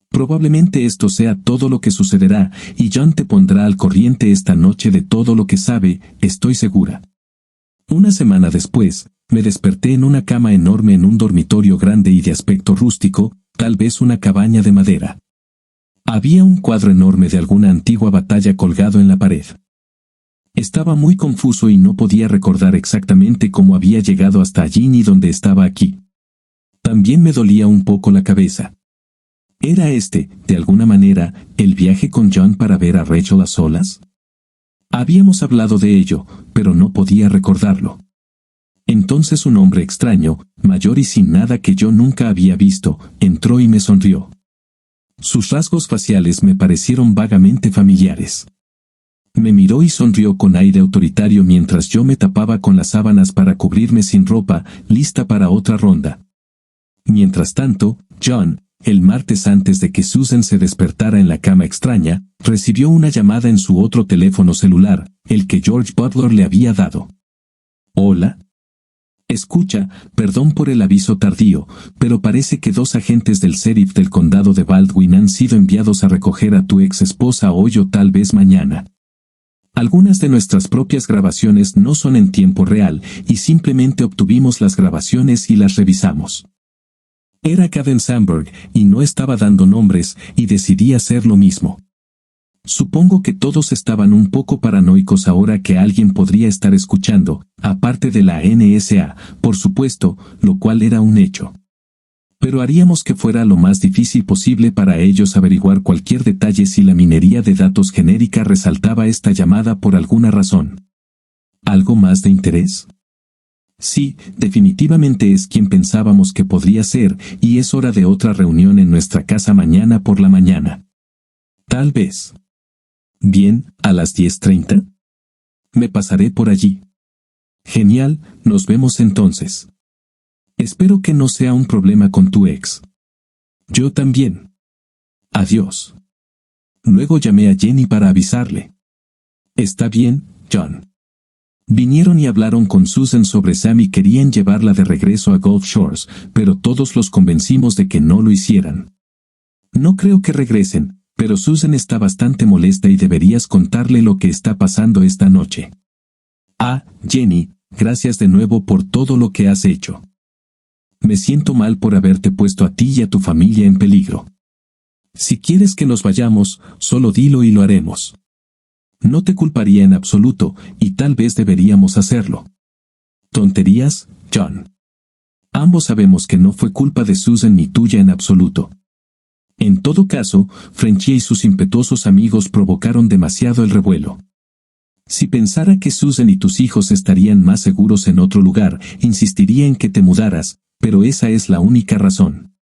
Probablemente esto sea todo lo que sucederá, y John te pondrá al corriente esta noche de todo lo que sabe, estoy segura. Una semana después, me desperté en una cama enorme en un dormitorio grande y de aspecto rústico, tal vez una cabaña de madera. Había un cuadro enorme de alguna antigua batalla colgado en la pared. Estaba muy confuso y no podía recordar exactamente cómo había llegado hasta allí ni dónde estaba aquí. También me dolía un poco la cabeza. ¿Era de alguna manera, el viaje con John para ver a Rachel a solas? Habíamos hablado de ello, pero no podía recordarlo. Entonces un hombre extraño, mayor y sin nada que yo nunca había visto, entró y me sonrió. Sus rasgos faciales me parecieron vagamente familiares. Me miró y sonrió con aire autoritario mientras yo me tapaba con las sábanas para cubrirme sin ropa, lista para otra ronda. Mientras tanto, John, el martes antes de que Susan se despertara en la cama extraña, recibió una llamada en su otro teléfono celular, el que George Butler le había dado. «Hola. Escucha, perdón por el aviso tardío, pero parece que 2 agentes del sheriff del condado de Baldwin han sido enviados a recoger a tu ex esposa hoy o tal vez mañana. Algunas de nuestras propias grabaciones no son en tiempo real y simplemente obtuvimos las grabaciones y las revisamos». Era Kevin Sandberg y no estaba dando nombres y decidí hacer lo mismo. Supongo que todos estaban un poco paranoicos ahora que alguien podría estar escuchando, aparte de la NSA, por supuesto, lo cual era un hecho. Pero haríamos que fuera lo más difícil posible para ellos averiguar cualquier detalle si la minería de datos genérica resaltaba esta llamada por alguna razón. ¿Algo más de interés? Sí, definitivamente es quien pensábamos que podría ser, y es hora de otra reunión en nuestra casa mañana por la mañana. Tal vez. Bien, a las 10:30. Me pasaré por allí. Genial, nos vemos entonces. Espero que no sea un problema con tu ex. Yo también. Adiós. Luego llamé a Jenny para avisarle. Está bien, John. Vinieron y hablaron con Susan sobre Sam y querían llevarla de regreso a Gulf Shores, pero todos los convencimos de que no lo hicieran. No creo que regresen, pero Susan está bastante molesta y deberías contarle lo que está pasando esta noche. Ah, Jenny, gracias de nuevo por todo lo que has hecho. Me siento mal por haberte puesto a ti y a tu familia en peligro. Si quieres que nos vayamos, solo dilo y lo haremos. No te culparía en absoluto, y tal vez deberíamos hacerlo. Tonterías, John. Ambos sabemos que no fue culpa de Susan ni tuya en absoluto. En todo caso, Frenchy y sus impetuosos amigos provocaron demasiado el revuelo. Si pensara que Susan y tus hijos estarían más seguros en otro lugar, insistiría en que te mudaras, pero esa es la única razón.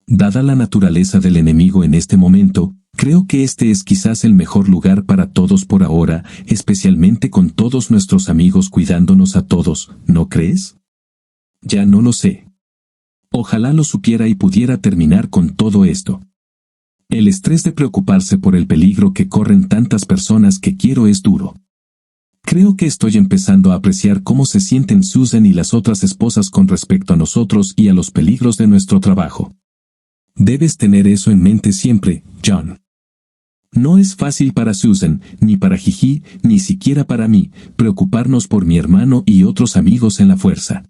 Dada la naturaleza del enemigo en este momento, creo que este es quizás el mejor lugar para todos por ahora, especialmente con todos nuestros amigos cuidándonos a todos, ¿no crees? Ya no lo sé. Ojalá lo supiera y pudiera terminar con todo esto. El estrés de preocuparse por el peligro que corren tantas personas que quiero es duro. Creo que estoy empezando a apreciar cómo se sienten Susan y las otras esposas con respecto a nosotros y a los peligros de nuestro trabajo. Debes tener eso en mente siempre, John. No es fácil para Susan, ni para Gigi, ni siquiera para mí, preocuparnos por mi hermano y otros amigos en la fuerza.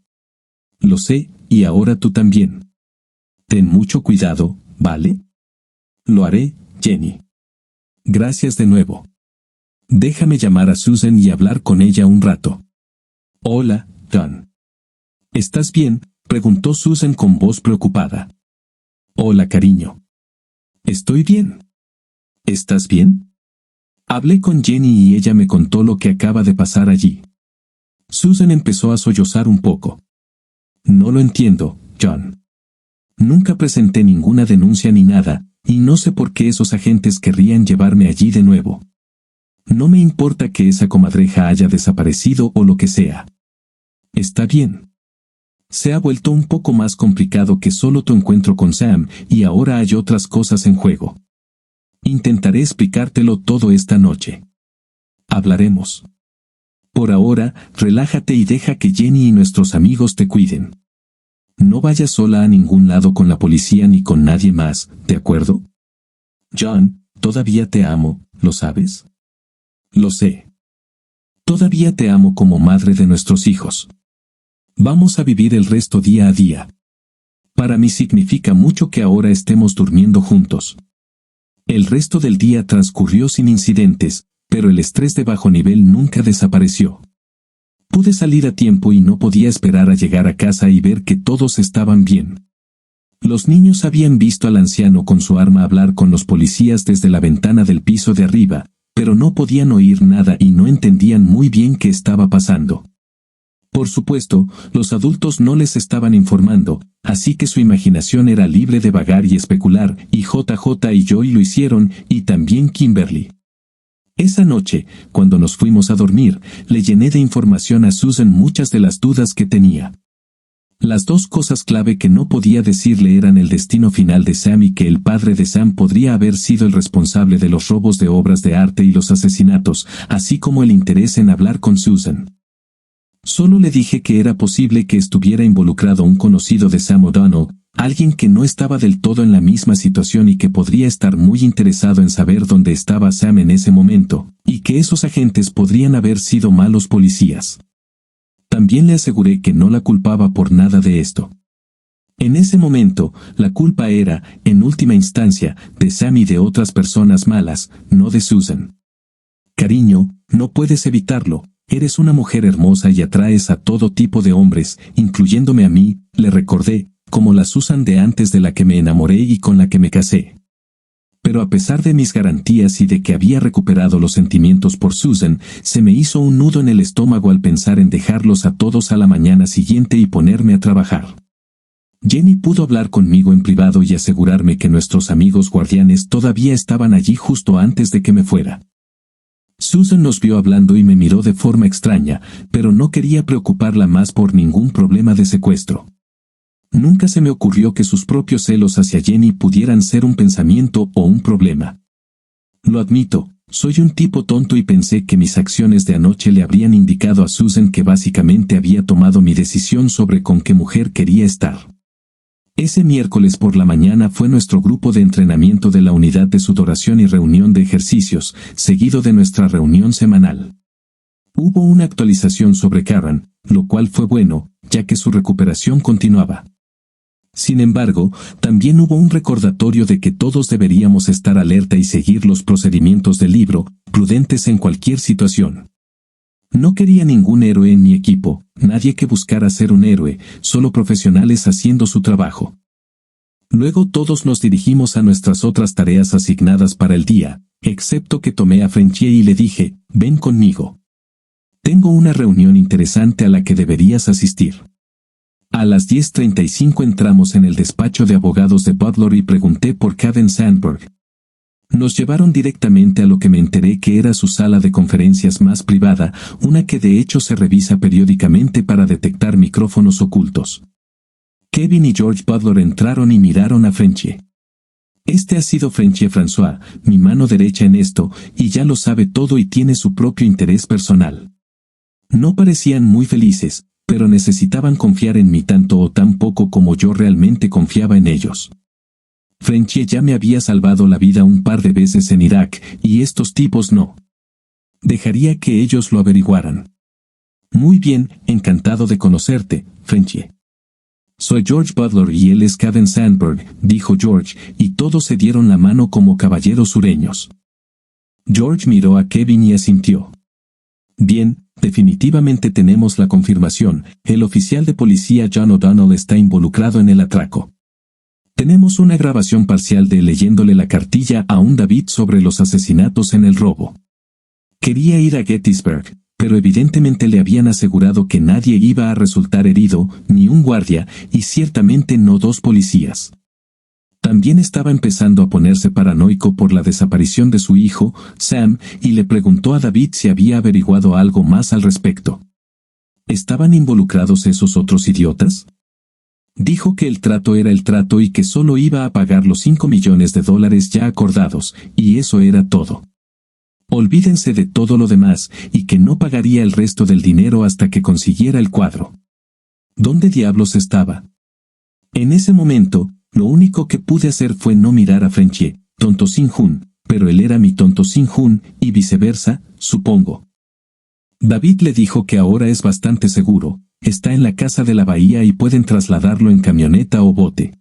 Lo sé, y ahora tú también. Ten mucho cuidado, ¿vale? Lo haré, Jenny. Gracias de nuevo. Déjame llamar a Susan y hablar con ella un rato. Hola, John. ¿Estás bien?, preguntó Susan con voz preocupada. Hola, cariño. Estoy bien. ¿Estás bien? Hablé con Jenny y ella me contó lo que acaba de pasar allí. Susan empezó a sollozar un poco. No lo entiendo, John. Nunca presenté ninguna denuncia ni nada, y no sé por qué esos agentes querrían llevarme allí de nuevo. No me importa que esa comadreja haya desaparecido o lo que sea. Está bien. Se ha vuelto un poco más complicado que solo tu encuentro con Sam, y ahora hay otras cosas en juego. Intentaré explicártelo todo esta noche. Hablaremos. Por ahora, relájate y deja que Jenny y nuestros amigos te cuiden. No vayas sola a ningún lado con la policía ni con nadie más, ¿de acuerdo? John, todavía te amo, ¿lo sabes? Lo sé. Todavía te amo como madre de nuestros hijos. Vamos a vivir el resto día a día. Para mí significa mucho que ahora estemos durmiendo juntos. El resto del día transcurrió sin incidentes, pero el estrés de bajo nivel nunca desapareció. Pude salir a tiempo y no podía esperar a llegar a casa y ver que todos estaban bien. Los niños habían visto al anciano con su arma hablar con los policías desde la ventana del piso de arriba, pero no podían oír nada y no entendían muy bien qué estaba pasando. Por supuesto, los adultos no les estaban informando, así que su imaginación era libre de vagar y especular, y JJ y Joy lo hicieron, y también Kimberly. Esa noche, cuando nos fuimos a dormir, le llené de información a Susan muchas de las dudas que tenía. Las dos cosas clave que no podía decirle eran el destino final de Sam y que el padre de Sam podría haber sido el responsable de los robos de obras de arte y los asesinatos, así como el interés en hablar con Susan. Solo le dije que era posible que estuviera involucrado un conocido de Sam O'Donnell, alguien que no estaba del todo en la misma situación y que podría estar muy interesado en saber dónde estaba Sam en ese momento, y que esos agentes podrían haber sido malos policías. También le aseguré que no la culpaba por nada de esto. En ese momento, la culpa era, en última instancia, de Sam y de otras personas malas, no de Susan. Cariño, no puedes evitarlo. Eres una mujer hermosa y atraes a todo tipo de hombres, incluyéndome a mí, le recordé, como la Susan de antes de la que me enamoré y con la que me casé. Pero a pesar de mis garantías y de que había recuperado los sentimientos por Susan, se me hizo un nudo en el estómago al pensar en dejarlos a todos a la mañana siguiente y ponerme a trabajar. Jenny pudo hablar conmigo en privado y asegurarme que nuestros amigos guardianes todavía estaban allí justo antes de que me fuera. Susan nos vio hablando y me miró de forma extraña, pero no quería preocuparla más por ningún problema de secuestro. Nunca se me ocurrió que sus propios celos hacia Jenny pudieran ser un pensamiento o un problema. Lo admito, soy un tipo tonto y pensé que mis acciones de anoche le habrían indicado a Susan que básicamente había tomado mi decisión sobre con qué mujer quería estar. Ese miércoles por la mañana fue nuestro grupo de entrenamiento de la unidad de sudoración y reunión de ejercicios, seguido de nuestra reunión semanal. Hubo una actualización sobre Karen, lo cual fue bueno, ya que su recuperación continuaba. Sin embargo, también hubo un recordatorio de que todos deberíamos estar alerta y seguir los procedimientos del libro, prudentes en cualquier situación. No quería ningún héroe en mi equipo, nadie que buscara ser un héroe, solo profesionales haciendo su trabajo. Luego todos nos dirigimos a nuestras otras tareas asignadas para el día, excepto que tomé a Frenchie y le dije, ven conmigo. Tengo una reunión interesante a la que deberías asistir. A las 10:35 entramos en el despacho de abogados de Butler y pregunté por Kevin Sandberg. Nos llevaron directamente a lo que me enteré que era su sala de conferencias más privada, una que de hecho se revisa periódicamente para detectar micrófonos ocultos. Kevin y George Butler entraron y miraron a Frenchie. Este ha sido Frenchie François, mi mano derecha en esto, y ya lo sabe todo y tiene su propio interés personal. No parecían muy felices, pero necesitaban confiar en mí tanto o tan poco como yo realmente confiaba en ellos. Frenchie ya me había salvado la vida un par de veces en Irak, y estos tipos no. Dejaría que ellos lo averiguaran. Muy bien, encantado de conocerte, Frenchie. Soy George Butler y él es Kevin Sandberg, dijo George, y todos se dieron la mano como caballeros sureños. George miró a Kevin y asintió. Bien, definitivamente tenemos la confirmación, el oficial de policía John O'Donnell está involucrado en el atraco. Tenemos una grabación parcial de él leyéndole la cartilla a un David sobre los asesinatos en el robo. Quería ir a Gettysburg, pero evidentemente le habían asegurado que nadie iba a resultar herido, ni un guardia, y ciertamente no dos policías. También estaba empezando a ponerse paranoico por la desaparición de su hijo, Sam, y le preguntó a David si había averiguado algo más al respecto. ¿Estaban involucrados esos otros idiotas? Dijo que el trato era el trato y que solo iba a pagar los $5 millones ya acordados, y eso era todo. Olvídense de todo lo demás, y que no pagaría el resto del dinero hasta que consiguiera el cuadro. ¿Dónde diablos estaba? En ese momento, lo único que pude hacer fue no mirar a Frenchie, tonto Sin-Hun, pero él era mi tonto Sin-Hun, y viceversa, supongo. David le dijo que ahora es bastante seguro. Está en la casa de la bahía y pueden trasladarlo en camioneta o bote.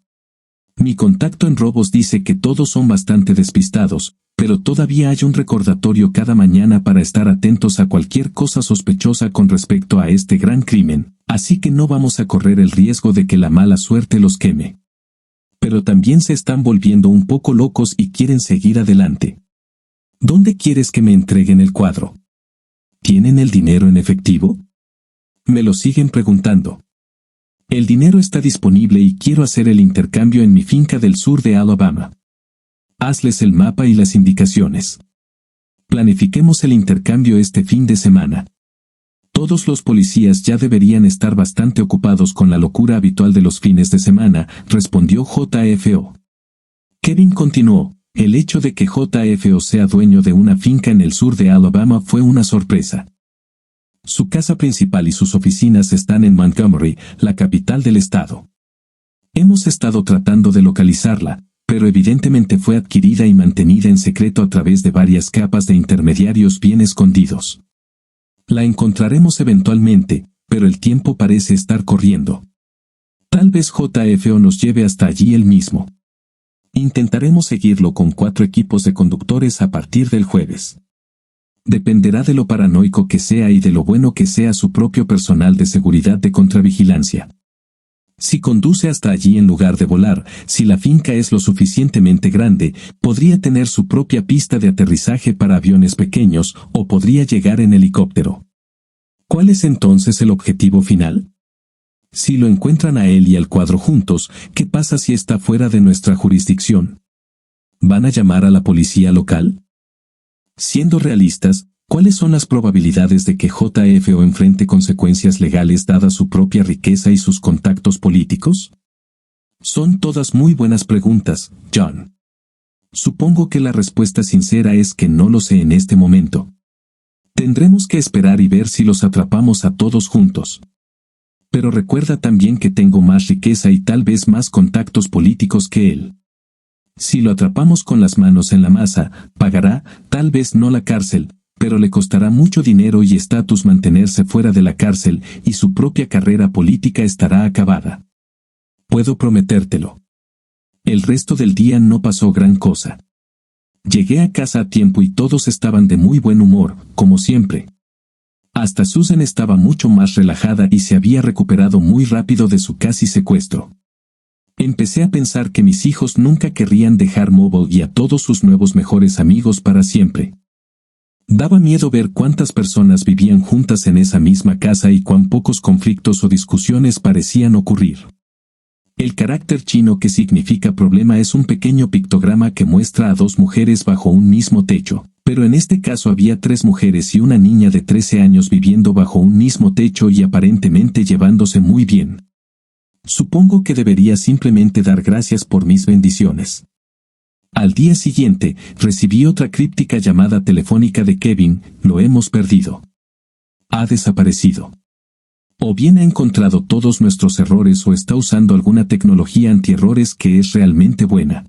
Mi contacto en robos dice que todos son bastante despistados, pero todavía hay un recordatorio cada mañana para estar atentos a cualquier cosa sospechosa con respecto a este gran crimen, así que no vamos a correr el riesgo de que la mala suerte los queme. Pero también se están volviendo un poco locos y quieren seguir adelante. ¿Dónde quieres que me entreguen el cuadro? ¿Tienen el dinero en efectivo? Me lo siguen preguntando. El dinero está disponible y quiero hacer el intercambio en mi finca del sur de Alabama. Hazles el mapa y las indicaciones. Planifiquemos el intercambio este fin de semana. Todos los policías ya deberían estar bastante ocupados con la locura habitual de los fines de semana, respondió JFO. Kevin continuó, el hecho de que JFO sea dueño de una finca en el sur de Alabama fue una sorpresa. Su casa principal y sus oficinas están en Montgomery, la capital del estado. Hemos estado tratando de localizarla, pero evidentemente fue adquirida y mantenida en secreto a través de varias capas de intermediarios bien escondidos. La encontraremos eventualmente, pero el tiempo parece estar corriendo. Tal vez JFO nos lleve hasta allí él mismo. Intentaremos seguirlo con 4 equipos de conductores a partir del jueves. Dependerá de lo paranoico que sea y de lo bueno que sea su propio personal de seguridad de contravigilancia. Si conduce hasta allí en lugar de volar, si la finca es lo suficientemente grande, podría tener su propia pista de aterrizaje para aviones pequeños o podría llegar en helicóptero. ¿Cuál es entonces el objetivo final? Si lo encuentran a él y al cuadro juntos, ¿qué pasa si está fuera de nuestra jurisdicción? ¿Van a llamar a la policía local? Siendo realistas, ¿cuáles son las probabilidades de que JFO enfrente consecuencias legales dada su propia riqueza y sus contactos políticos? Son todas muy buenas preguntas, John. Supongo que la respuesta sincera es que no lo sé en este momento. Tendremos que esperar y ver si los atrapamos a todos juntos. Pero recuerda también que tengo más riqueza y tal vez más contactos políticos que él. Si lo atrapamos con las manos en la masa, pagará, tal vez no la cárcel, pero le costará mucho dinero y estatus mantenerse fuera de la cárcel y su propia carrera política estará acabada. Puedo prometértelo. El resto del día no pasó gran cosa. Llegué a casa a tiempo y todos estaban de muy buen humor, como siempre. Hasta Susan estaba mucho más relajada y se había recuperado muy rápido de su casi secuestro. Empecé a pensar que mis hijos nunca querrían dejar Mobile y a todos sus nuevos mejores amigos para siempre. Daba miedo ver cuántas personas vivían juntas en esa misma casa y cuán pocos conflictos o discusiones parecían ocurrir. El carácter chino que significa problema es un pequeño pictograma que muestra a 2 mujeres bajo un mismo techo, pero en este caso había 3 mujeres y una niña de 13 años viviendo bajo un mismo techo y aparentemente llevándose muy bien. Supongo que debería simplemente dar gracias por mis bendiciones. Al día siguiente, recibí otra críptica llamada telefónica de Kevin, lo hemos perdido. Ha desaparecido. O bien ha encontrado todos nuestros errores o está usando alguna tecnología antierrores que es realmente buena.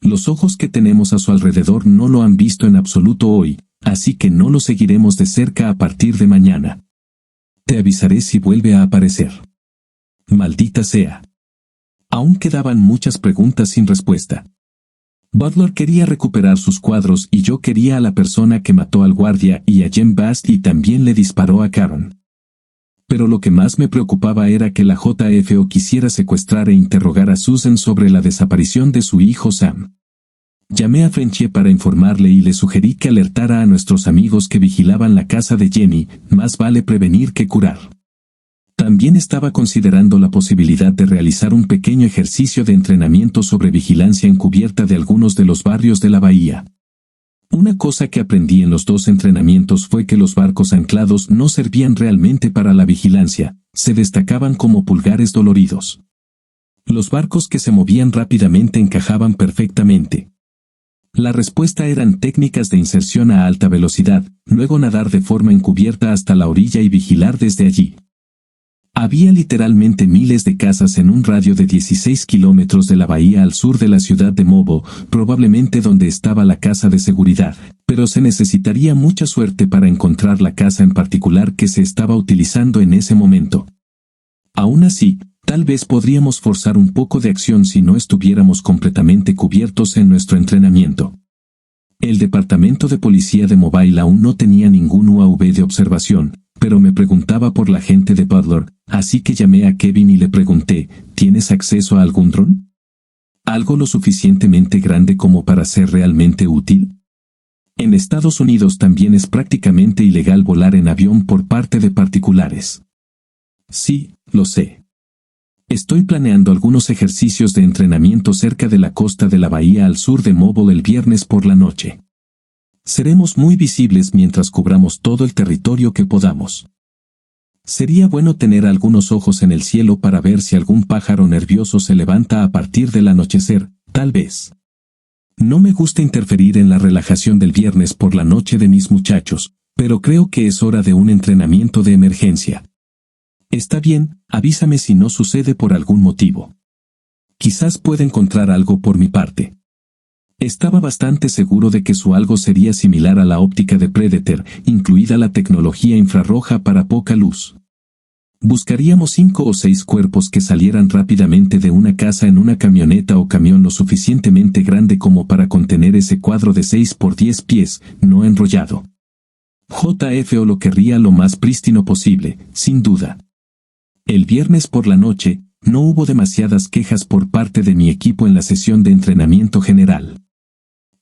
Los ojos que tenemos a su alrededor no lo han visto en absoluto hoy, así que no lo seguiremos de cerca a partir de mañana. Te avisaré si vuelve a aparecer. Maldita sea. Aún quedaban muchas preguntas sin respuesta. Butler quería recuperar sus cuadros y yo quería a la persona que mató al guardia y a Jen Bast y también le disparó a Karen. Pero lo que más me preocupaba era que la JFO quisiera secuestrar e interrogar a Susan sobre la desaparición de su hijo Sam. Llamé a Frenchie para informarle y le sugerí que alertara a nuestros amigos que vigilaban la casa de Jenny, más vale prevenir que curar. También estaba considerando la posibilidad de realizar un pequeño ejercicio de entrenamiento sobre vigilancia encubierta de algunos de los barrios de la bahía. Una cosa que aprendí en los 2 entrenamientos fue que los barcos anclados no servían realmente para la vigilancia, se destacaban como pulgares doloridos. Los barcos que se movían rápidamente encajaban perfectamente. La respuesta eran técnicas de inserción a alta velocidad, luego nadar de forma encubierta hasta la orilla y vigilar desde allí. Había literalmente miles de casas en un radio de 16 kilómetros de la bahía al sur de la ciudad de Mobile, probablemente donde estaba la casa de seguridad, pero se necesitaría mucha suerte para encontrar la casa en particular que se estaba utilizando en ese momento. Aún así, Tal vez podríamos forzar un poco de acción si no estuviéramos completamente cubiertos en nuestro entrenamiento. El departamento de policía de Mobile aún no tenía ningún UAV de observación, pero me preguntaba por la gente de Butler, así que llamé a Kevin y le pregunté, ¿tienes acceso a algún dron? ¿Algo lo suficientemente grande como para ser realmente útil? En Estados Unidos también es prácticamente ilegal volar en avión por parte de particulares. Sí, lo sé. Estoy planeando algunos ejercicios de entrenamiento cerca de la costa de la bahía al sur de Mobile el viernes por la noche. Seremos muy visibles mientras cubramos todo el territorio que podamos. Sería bueno tener algunos ojos en el cielo para ver si algún pájaro nervioso se levanta a partir del anochecer, tal vez. No me gusta interferir en la relajación del viernes por la noche de mis muchachos, pero creo que es hora de un entrenamiento de emergencia. Está bien, avísame si no sucede por algún motivo. Quizás pueda encontrar algo por mi parte. Estaba bastante seguro de que su algo sería similar a la óptica de Predator, incluida la tecnología infrarroja para poca luz. Buscaríamos 5 o 6 cuerpos que salieran rápidamente de una casa en una camioneta o camión lo suficientemente grande como para contener ese cuadro de 6 por 10 pies, no enrollado. JFO lo querría lo más prístino posible, sin duda. El viernes por la noche, no hubo demasiadas quejas por parte de mi equipo en la sesión de entrenamiento general.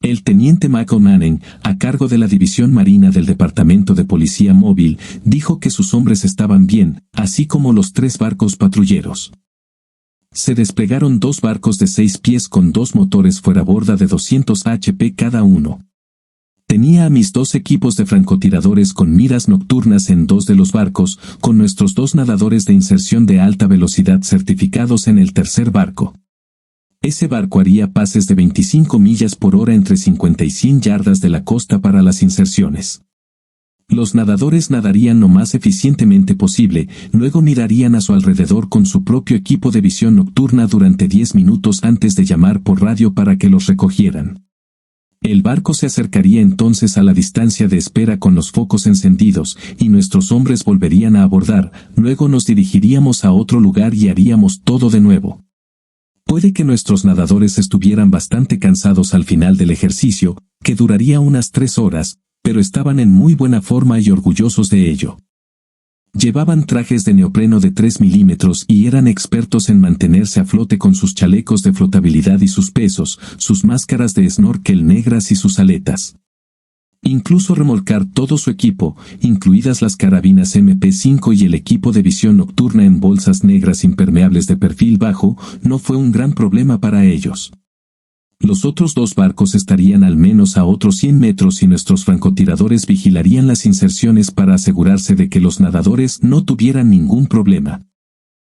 El teniente Michael Manning, a cargo de la División Marina del Departamento de Policía Móvil, dijo que sus hombres estaban bien, así como los 3 barcos patrulleros. Se desplegaron 2 barcos de 6 pies con 2 motores fueraborda de 200 HP cada uno. Tenía a mis 2 equipos de francotiradores con miras nocturnas en 2 de los barcos, con nuestros 2 nadadores de inserción de alta velocidad certificados en el tercer barco. Ese barco haría pases de 25 millas por hora entre 50 y 100 yardas de la costa para las inserciones. Los nadadores nadarían lo más eficientemente posible, luego mirarían a su alrededor con su propio equipo de visión nocturna durante 10 minutos antes de llamar por radio para que los recogieran. El barco se acercaría entonces a la distancia de espera con los focos encendidos, y nuestros hombres volverían a abordar, luego nos dirigiríamos a otro lugar y haríamos todo de nuevo. Puede que nuestros nadadores estuvieran bastante cansados al final del ejercicio, que duraría unas 3 horas, pero estaban en muy buena forma y orgullosos de ello. Llevaban trajes de neopreno de 3 milímetros y eran expertos en mantenerse a flote con sus chalecos de flotabilidad y sus pesos, sus máscaras de snorkel negras y sus aletas. Incluso remolcar todo su equipo, incluidas las carabinas MP5 y el equipo de visión nocturna en bolsas negras impermeables de perfil bajo, no fue un gran problema para ellos. Los otros 2 barcos estarían al menos a otros 100 metros y nuestros francotiradores vigilarían las inserciones para asegurarse de que los nadadores no tuvieran ningún problema.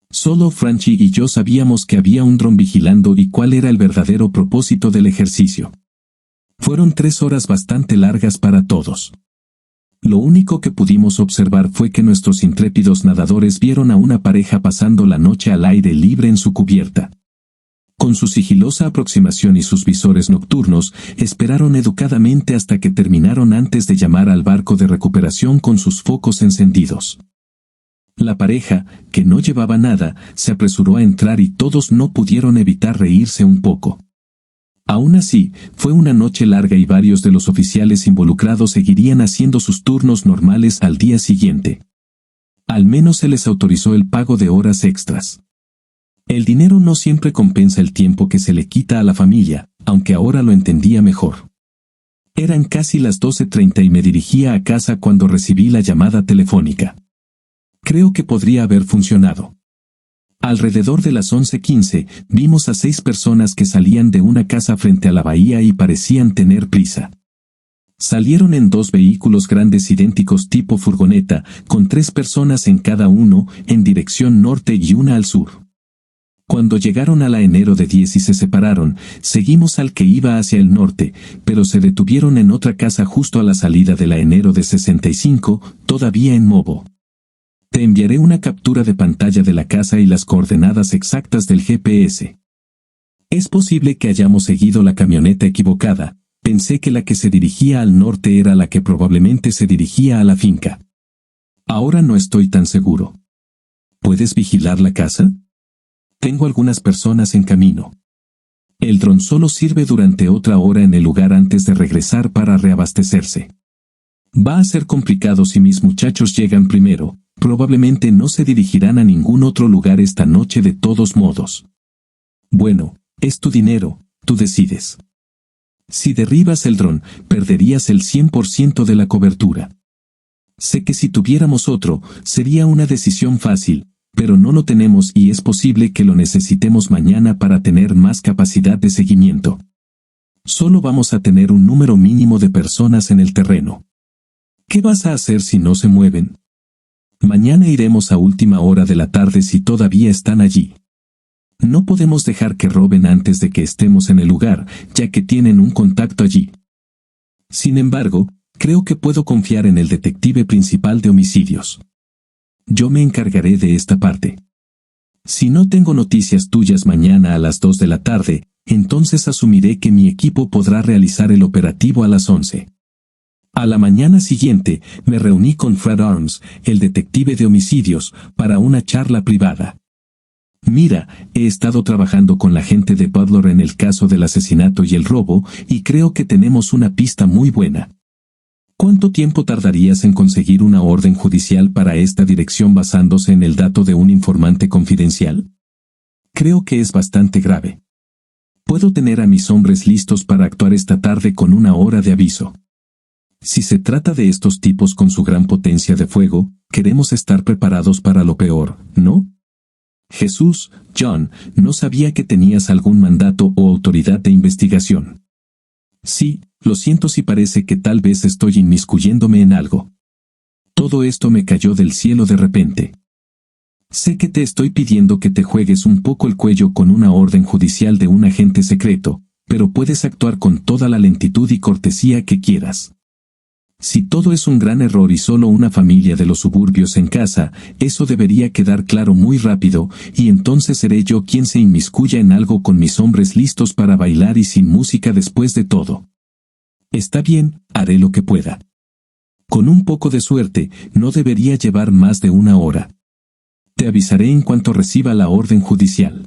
Solo Franchi y yo sabíamos que había un dron vigilando y cuál era el verdadero propósito del ejercicio. Fueron 3 horas bastante largas para todos. Lo único que pudimos observar fue que nuestros intrépidos nadadores vieron a una pareja pasando la noche al aire libre en su cubierta. Con su sigilosa aproximación y sus visores nocturnos, esperaron educadamente hasta que terminaron antes de llamar al barco de recuperación con sus focos encendidos. La pareja, que no llevaba nada, se apresuró a entrar y todos no pudieron evitar reírse un poco. Aún así, fue una noche larga y varios de los oficiales involucrados seguirían haciendo sus turnos normales al día siguiente. Al menos se les autorizó el pago de horas extras. El dinero no siempre compensa el tiempo que se le quita a la familia, aunque ahora lo entendía mejor. Eran casi las 12:30 y me dirigía a casa cuando recibí la llamada telefónica. Creo que podría haber funcionado. Alrededor de las 11:15, vimos a 6 personas que salían de una casa frente a la bahía y parecían tener prisa. Salieron en 2 vehículos grandes idénticos tipo furgoneta, con 3 personas en cada uno, en dirección norte y una al sur. Cuando llegaron a la Enero de 10 y se separaron, seguimos al que iba hacia el norte, pero se detuvieron en otra casa justo a la salida de la Enero de 65, todavía en Mobo. Te enviaré una captura de pantalla de la casa y las coordenadas exactas del GPS. Es posible que hayamos seguido la camioneta equivocada, pensé que la que se dirigía al norte era la que probablemente se dirigía a la finca. Ahora no estoy tan seguro. ¿Puedes vigilar la casa? Tengo algunas personas en camino. El dron solo sirve durante otra hora en el lugar antes de regresar para reabastecerse. Va a ser complicado si mis muchachos llegan primero. Probablemente no se dirigirán a ningún otro lugar esta noche de todos modos. Bueno, es tu dinero, tú decides. Si derribas el dron, perderías el 100% de la cobertura. Sé que si tuviéramos otro, sería una decisión fácil, pero no lo tenemos y es posible que lo necesitemos mañana para tener más capacidad de seguimiento. Solo vamos a tener un número mínimo de personas en el terreno. ¿Qué vas a hacer si no se mueven? Mañana iremos a última hora de la tarde si todavía están allí. No podemos dejar que roben antes de que estemos en el lugar, ya que tienen un contacto allí. Sin embargo, creo que puedo confiar en el detective principal de homicidios. Yo me encargaré de esta parte. Si no tengo noticias tuyas mañana a las 2 de la tarde, entonces asumiré que mi equipo podrá realizar el operativo a las 11. A la mañana siguiente, me reuní con Fred Arms, el detective de homicidios, para una charla privada. Mira, he estado trabajando con la gente de Butler en el caso del asesinato y el robo, y creo que tenemos una pista muy buena. ¿Cuánto tiempo tardarías en conseguir una orden judicial para esta dirección basándose en el dato de un informante confidencial? Creo que es bastante grave. Puedo tener a mis hombres listos para actuar esta tarde con una hora de aviso. Si se trata de estos tipos con su gran potencia de fuego, queremos estar preparados para lo peor, ¿no? Jesús, John, no sabía que tenías algún mandato o autoridad de investigación. Sí, lo siento si parece que tal vez estoy inmiscuyéndome en algo. Todo esto me cayó del cielo de repente. Sé que te estoy pidiendo que te juegues un poco el cuello con una orden judicial de un agente secreto, pero puedes actuar con toda la lentitud y cortesía que quieras. Si todo es un gran error y solo una familia de los suburbios en casa, eso debería quedar claro muy rápido, y entonces seré yo quien se inmiscuya en algo con mis hombres listos para bailar y sin música después de todo. Está bien, haré lo que pueda. Con un poco de suerte, no debería llevar más de una hora. Te avisaré en cuanto reciba la orden judicial.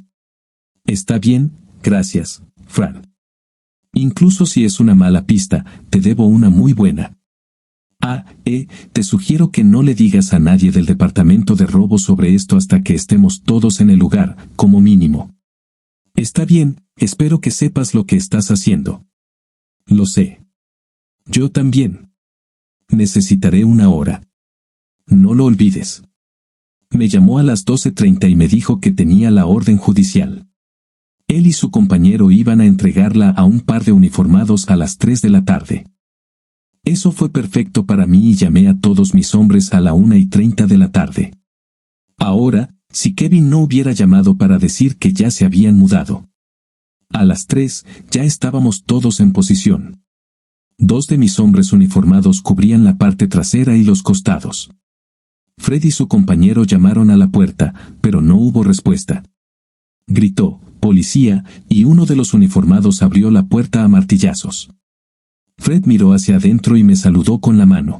Está bien, gracias, Fran. Incluso si es una mala pista, te debo una muy buena. Te sugiero que no le digas a nadie del departamento de robo sobre esto hasta que estemos todos en el lugar, como mínimo. Está bien, espero que sepas lo que estás haciendo. Lo sé. Yo también. Necesitaré una hora. No lo olvides. Me llamó a las 12:30 y me dijo que tenía la orden judicial. Él y su compañero iban a entregarla a un par de uniformados a las 3 de la tarde. Eso fue perfecto para mí y llamé a todos mis hombres a la 1:30 de la tarde. Ahora, si Kevin no hubiera llamado para decir que ya se habían mudado. A las 3, ya estábamos todos en posición. 2 de mis hombres uniformados cubrían la parte trasera y los costados. Fred y su compañero llamaron a la puerta, pero no hubo respuesta. Gritó, «¡Policía!», y uno de los uniformados abrió la puerta a martillazos. Fred miró hacia adentro y me saludó con la mano.